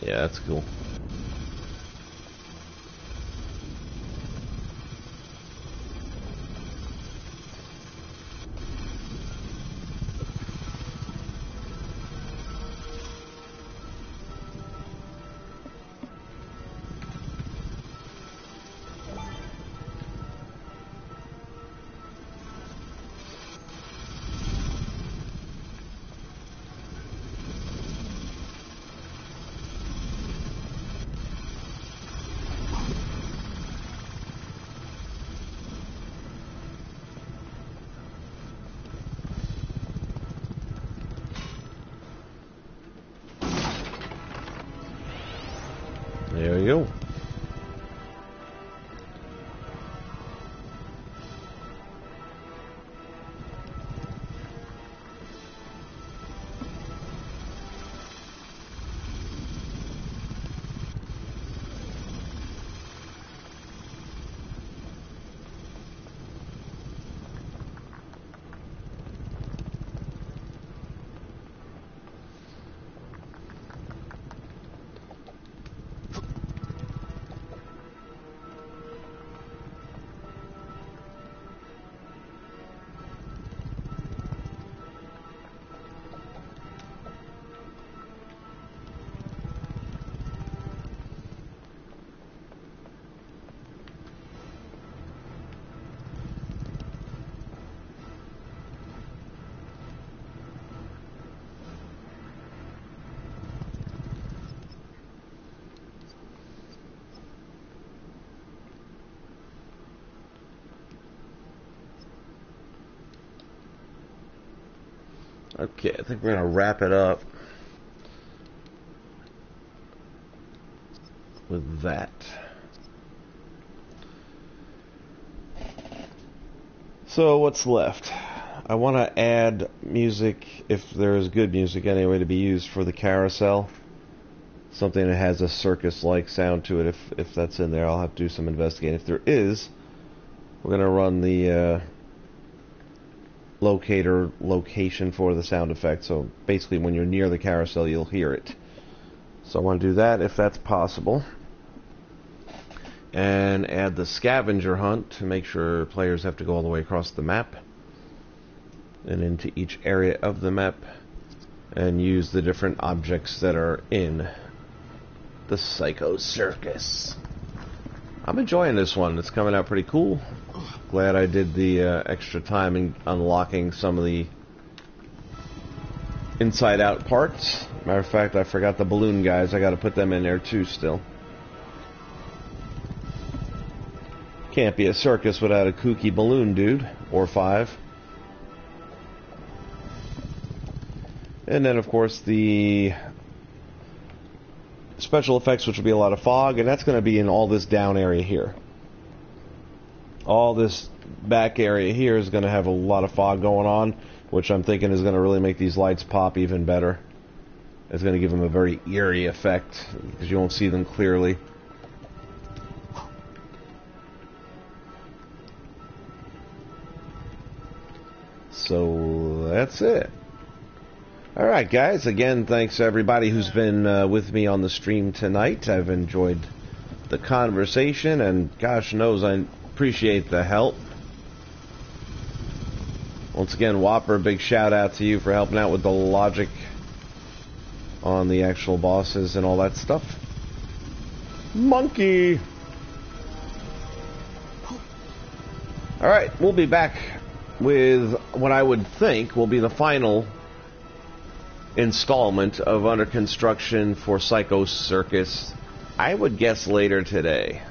Yeah, that's cool. There we go. Okay, I think we're going to wrap it up with that. So what's left? I want to add music, if there is good music anyway, to be used for the carousel. Something that has a circus-like sound to it. If that's in there, I'll have to do some investigating. If there is, we're going to run the locator location for the sound effect. So basically when you're near the carousel, you'll hear it. So I want to do that if that's possible. And add the scavenger hunt to make sure players have to go all the way across the map and into each area of the map and use the different objects that are in the Psycho Circus. I'm enjoying this one. It's coming out pretty cool. Glad I did the extra time in unlocking some of the inside out parts. Matter of fact, I forgot the balloon guys. I got to put them in there too still. Can't be a circus without a kooky balloon dude. Or 5. And then, of course, the special effects, which will be a lot of fog, and that's going to be in all this down area here. All this back area here is going to have a lot of fog going on, which I'm thinking is going to really make these lights pop even better. It's going to give them a very eerie effect, because you won't see them clearly. So that's it. Alright guys, again thanks to everybody who's been with me on the stream tonight. I've enjoyed the conversation, and gosh knows I appreciate the help. Once again, Whopper, big shout out to you for helping out with the logic on the actual bosses and all that stuff. Monkey! Alright, we'll be back with what I would think will be the final installment of Under Construction for Psycho Circus. I would guess later today.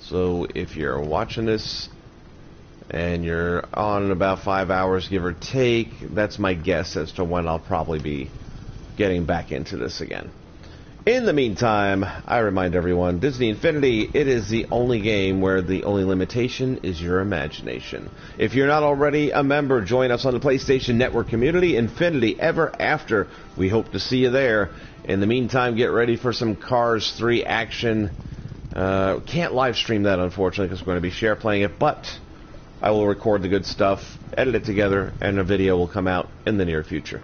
So if you're watching this and you're on in about 5 hours, give or take, that's my guess as to when I'll probably be getting back into this again. In the meantime, I remind everyone, Disney Infinity, it is the only game where the only limitation is your imagination. If you're not already a member, join us on the PlayStation Network community, Infinity Ever After. We hope to see you there. In the meantime, get ready for some Cars 3 action. Can't live stream that, unfortunately, because we're going to be share playing it, but I will record the good stuff, edit it together, and a video will come out in the near future.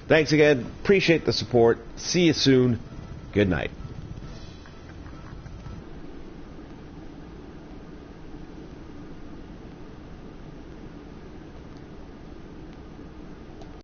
Thanks again. Appreciate the support. See you soon. Good night.